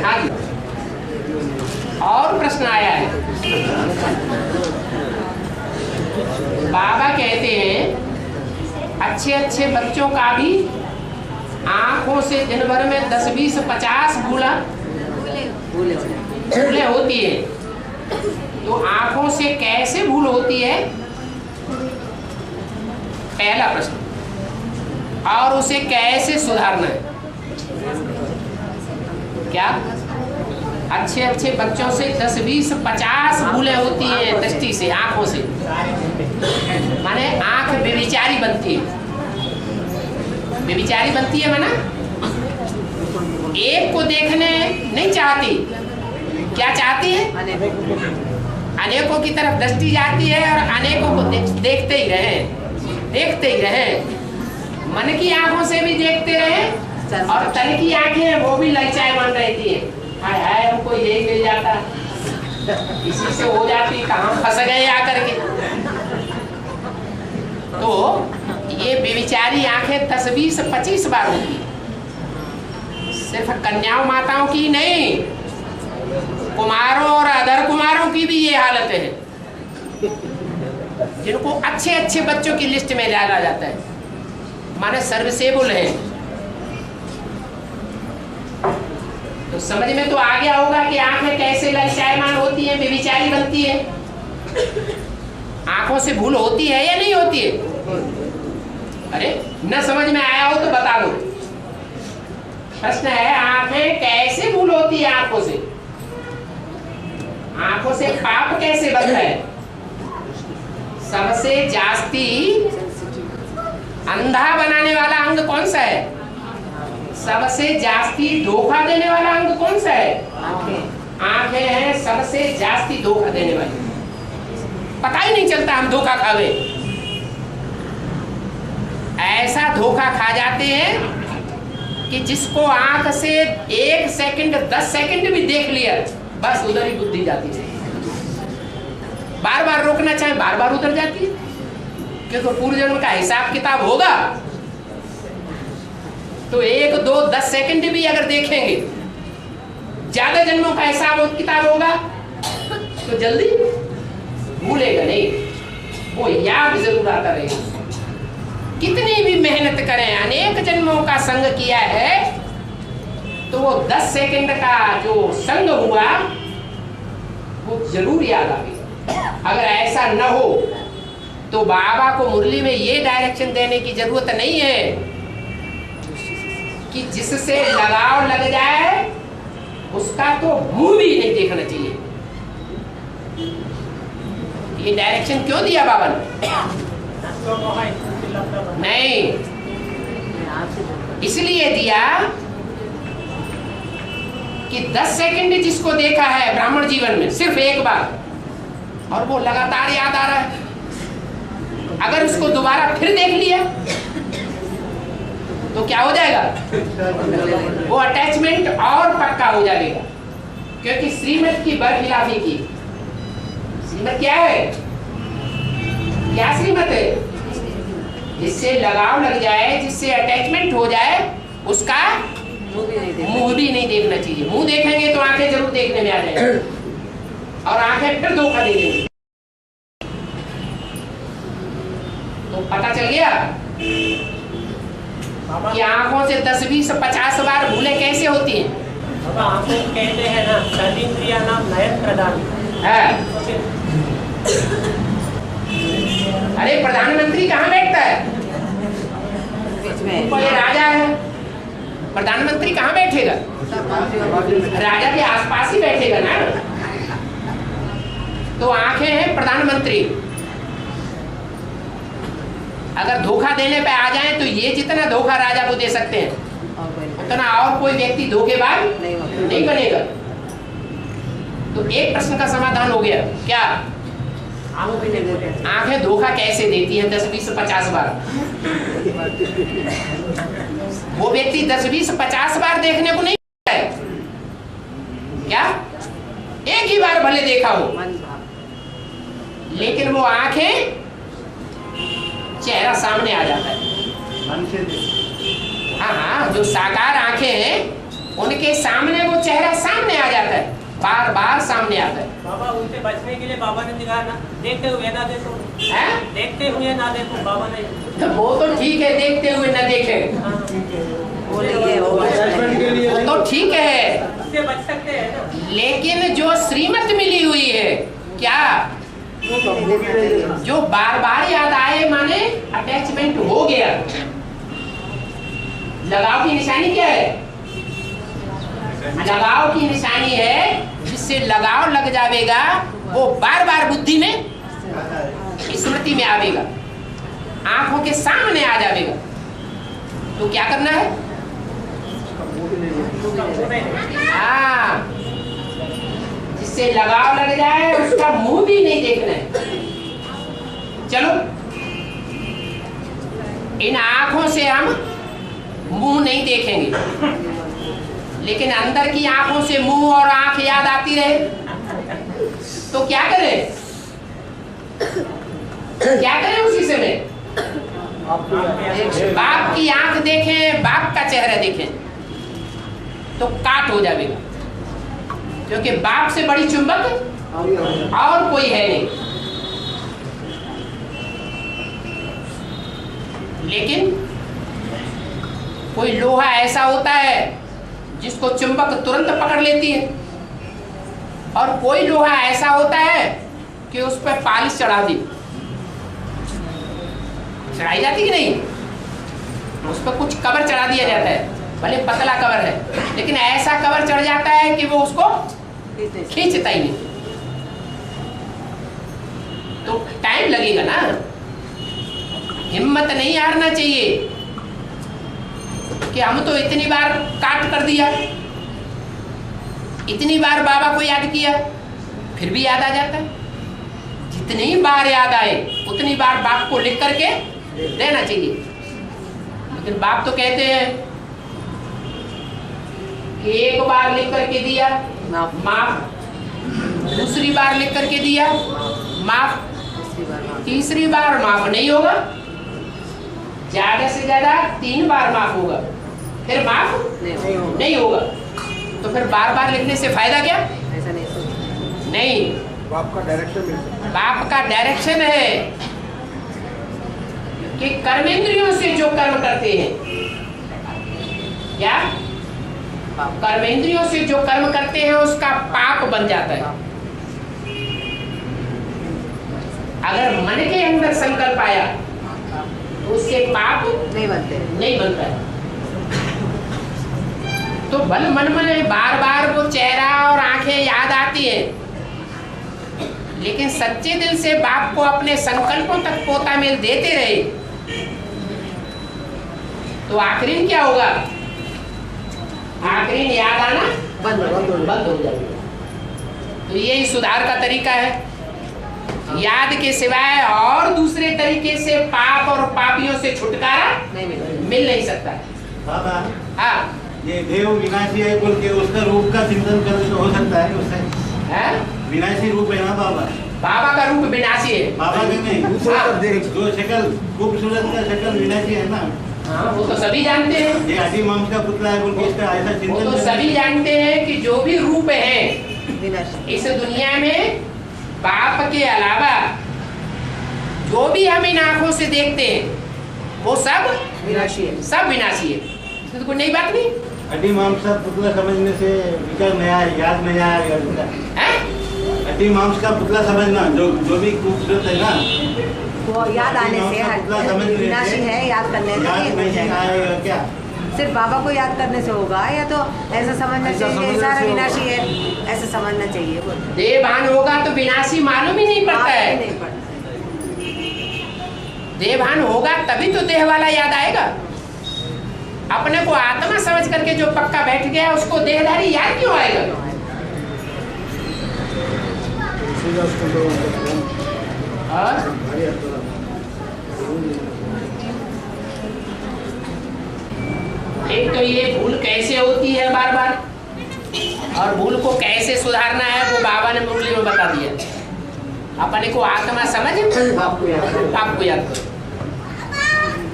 हाँ। और प्रश्न आया है। बाबा कहते हैं अच्छे अच्छे बच्चों का भी आंखों से दिन भर में 10, 20, 50 भूलें होती है। तो आंखों से कैसे भूल होती है? पहला प्रश्न। और उसे कैसे सुधारना है? क्या? अच्छे अच्छे बच्चों से 10, 20, 50 भूलें होती हैं दृष्टि से, आंखों से। माने आंख व्यभिचारी बनती है। व्यभिचारी बनती है माना एक को देखने नहीं चाहती, क्या चाहती है? अनेकों की तरफ दृष्टि जाती है और अनेकों को देखते ही रहे। मन की आंखों से भी देखते रहे और तन की आंखें वो भी ललचायमान रहती है। हाय हाय हमको यही मिल जाता, इसी से हो जाती, कहाँ फंस गए आकर के। तो ये बेविचारी आंखें 10, 20, 25 बार होती, सिर्फ कन्याओं माताओं की नहीं, कुमारों और अधर कुमारों की भी ये हालत है। जिनको अच्छे अच्छे बच्चों की लिस्ट में डाला जाता है, माने सर्विसेबल है। तो समझ में तो आ गया होगा कि आंखें कैसे ललचायमान होती हैं, बेविचारी बनती है। आंखों से भूल होती है या नहीं होती है? अरे न समझ में आया हो तो बता दो। प्रश्न है, आंखें कैसे भूल होती है? आंखों से, आंखों से पाप कैसे बनता है? सबसे जास्ती अंधा बनाने वाला अंग कौन सा है? सबसे जास्ती धोखा देने वाला अंग कौन सा है? आंखें हैं सबसे जास्ती धोखा देने वाली। पता ही नहीं चलता हम धोखा खा गए। ऐसा धोखा खा जाते हैं कि जिसको आंख से 1 सेकंड 10 सेकंड भी देख लिया, बस उधर ही बुद्धि जाती है। बार बार रोकना चाहे बार बार उधर जाती है, क्योंकि पूर्व जन्म का हिसाब किताब होगा तो 1, 2, 10 सेकंड भी अगर देखेंगे, ज्यादा जन्मों का हिसाब किताब होगा तो जल्दी भूलेगा नहीं, वो याद जरूर आता रहेगा। कितनी भी मेहनत करें, अनेक जन्मों का संग किया है तो वो 10 सेकंड का जो संग हुआ वो जरूर याद आएगा। अगर ऐसा न हो तो बाबा को मुरली में ये डायरेक्शन देने की जरूरत नहीं है कि जिससे लगाव लग जाए उसका तो मुंह भी नहीं देखना चाहिए। ये डायरेक्शन क्यों दिया बाबा ने? नहीं, इसलिए दिया कि 10 सेकंड जिसको देखा है ब्राह्मण जीवन में सिर्फ एक बार, और वो लगातार याद आ रहा है, अगर उसको दोबारा फिर देख लिया तो क्या हो जाएगा? वो अटैचमेंट और पक्का हो जाएगा। क्योंकि श्रीमत की बरखिलाफी की। श्रीमत क्या है? क्या श्रीमत है? जिससे लगाव लग जाए, जिससे अटैचमेंट हो जाए, उसका मुंह भी नहीं देखना चाहिए। मुंह देखेंगे तो आंखें जरूर देखने में आ जाएंगी और आंखें फिर धोखा दे देंगी। तो पता चल गया कि आंखों से 10, 20, 50 बार भूलें कैसे होती हैं? बाबा आंखों कहते हैं ना, सर्वेंद्रिया नाम नयन प्रदान है। अरे प्रधानमंत्री कहाँ बैठता है? ऊपर ये राजा है, प्रधानमंत्री कहाँ बैठेगा? राजा के आसपास ही बैठेगा ना। तो आंखें हैं प्रधानमंत्री। अगर धोखा देने पे आ जाए तो ये जितना धोखा राजा को दे सकते हैं उतना और कोई व्यक्ति धोखेबाज नहीं बनेगा। तो एक प्रश्न का समाधान हो गया। क्या? आंखें धोखा कैसे देती हैं 10, 20, 50 बार? वो व्यक्ति 10, 20, 50 बार देखने को नहीं है क्या? एक ही बार भले देखा हो, लेकिन वो आंखें चेहरा सामने आ जाता है। हाँ हाँ, जो साकार आंखें हैं उनके सामने वो चेहरा सामने आ जाता है, बार बार सामने आता है। बाबा उनसे बचने के लिए बाबा ने दिखाया ना, देखते हुए ना देखो, देखते हुए ना देखो बाबा ने। तो वो तो ठीक है, देखते हुए ना देखे तो ठीक है, उससे बच सकते हैं ना। लेकिन जो श्रीमत मिली हुई है, क्या जो बार बार याद आए, माने अटैचमेंट हो गया। लगाव की निशानी क्या है? लगाव की निशानी है जिससे लगाव लग जाएगा, वो बार बार बुद्धि में स्मृति में आवेगा, आंखों के सामने आ जाएगा। तो क्या करना है? हाँ, जिससे लगाव लग जाए उसका मुंह भी नहीं देखना है। चलो, इन आंखों से हम मुंह नहीं देखेंगे, लेकिन अंदर की आंखों से मुंह और आंख याद आती रहे तो क्या करें? क्या करें उसी समय? बाप की आंख देखें, बाप का चेहरा देखें तो काट हो जाएगा, क्योंकि बाप से बड़ी चुंबक और कोई है नहीं। लेकिन कोई लोहा ऐसा होता है जिसको चुंबक तुरंत पकड़ लेती है, और कोई लोहा ऐसा होता है कि उस पर पालिश चढ़ा दी, चढ़ाई जाती कि नहीं, उस पर कुछ कवर चढ़ा दिया जाता है, भले पतला कवर है, लेकिन ऐसा कवर चढ़ जाता है कि वो उसको खींचता ही नहीं। तो टाइम लगेगा ना, हिम्मत नहीं हारना चाहिए कि हम तो इतनी बार काट कर दिया, इतनी बार बाबा को याद किया, फिर भी याद आ जाता है। जितनी बार याद आए उतनी बार बाप को लिख करके देना चाहिए। लेकिन बाप तो कहते हैं कि एक बार लिख करके दिया माफ, दूसरी बार लिख करके दिया माफ, तीसरी बार माफ नहीं होगा, ज्यादा से ज्यादा 3 बार माफ होगा, फिर माफ नहीं होगा। तो फिर बार बार लिखने से फायदा क्या? ऐसा नहीं, बाप का डायरेक्शन मिल सकता है। बाप का डायरेक्शन है कि कर्मेंद्रियों से जो कर्म करते हैं, क्या कर्मेंद्रियों से जो कर्म करते हैं उसका पाप बन जाता है। अगर मन के अंदर संकल्प आया तो उससे पाप नहीं बनता है। तो बल मन में बार बार वो चेहरा और आंखें याद आती है, लेकिन सच्चे दिल से बाप को अपने संकल्पों तक पोता मेल देते रहे तो आखिरी क्या होगा? आखिरी याद आना बंद हो जाएगा। तो यही सुधार का तरीका है। याद के सिवाय और दूसरे तरीके से पाप और पापियों से छुटकारा मिल नहीं सकता। बाबा, हाँ, ये देव विनाशी है बोल के उसका रूप का चिंतन करने से हो सकता है उससे? है? विनाशी रूप है ना बाबा? बाबा का रूप विनाशी है। बाबा का नहीं, जो शक्ल खूबसूरत का शक्ल विनाशी है ना। हाँ, वो तो सभी जानते हैं। ये आदि मांस का पुतला है बोल के इसका ऐसा वो चिंतन तो सभी जानते हैं कि जो भी रूप है विनाशी इस दुनिया में बाप के अलावा जो भी हम इन आंखों से देखते हैं वो सब विनाशी विनाशी है। इसमें तो कोई नई बात नहीं अड्डी मांस का पुतला समझने से विचार नया है, याद नहीं आएगा। है। अड्डी मांस का पुतला समझना जो भी खूबसूरत है ना, वो याद आने से विनाशी है, याद करने से याद नहीं आएगा क्या? सिर्फ बाबा को याद करने से होगा, या तो ऐसा समझना चाहिए सारा विनाशी है, ऐसा समझना चाहिए। देवभान होगा तो विनाशी मालूम ही नहीं पड़ता है। नहीं पड़ता। देवभान होगा तभी तो देह वाला याद आएगा। अपने को आत्मा समझ करके जो पक्का बैठ गया उसको देहधारी याद क्यों आएगा? और एक तो ये भूल कैसे होती है बार बार, और भूल को कैसे सुधारना है वो बाबा ने मुरली में बता दिया। अपने को आत्मा समझ आपको याद करो।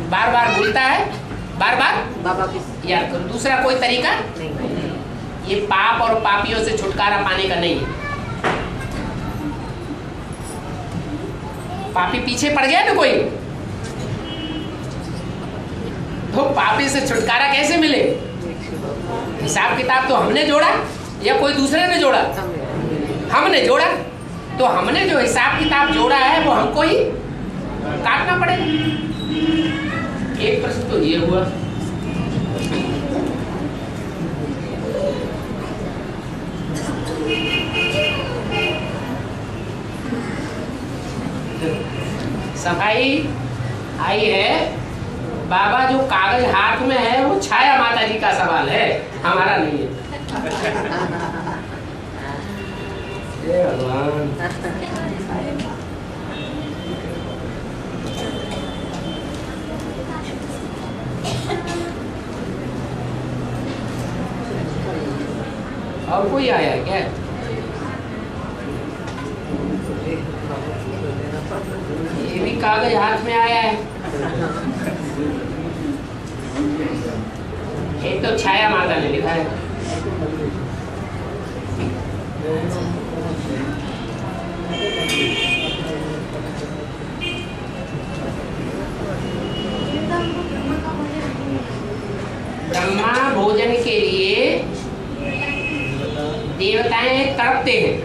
बार बार भूलता है, बार बार बाबा की याद करो। दूसरा कोई तरीका नहीं। ये पाप और पापियों से छुटकारा पाने का नहीं है। पापी पीछे पड़ गया ना कोई, तो पापी से छुटकारा कैसे मिले? हिसाब किताब तो हमने जोड़ा या कोई दूसरे ने जोड़ा? हमने जोड़ा। तो हमने जो हिसाब किताब जोड़ा है वो हमको ही काटना पड़ेगा। एक प्रश्न तो ये हुआ। सफाई आई है। बाबा जो कागज हाथ में है वो छाया माता जी का सवाल है, हमारा नहीं है। हे भगवान। और कोई आया है क्या? ये भी कागज हाथ में आया है। एक तो छाया माता ने लिखा है। ब्रह्मा भोजन के लिए देवताएं तड़पते हैं।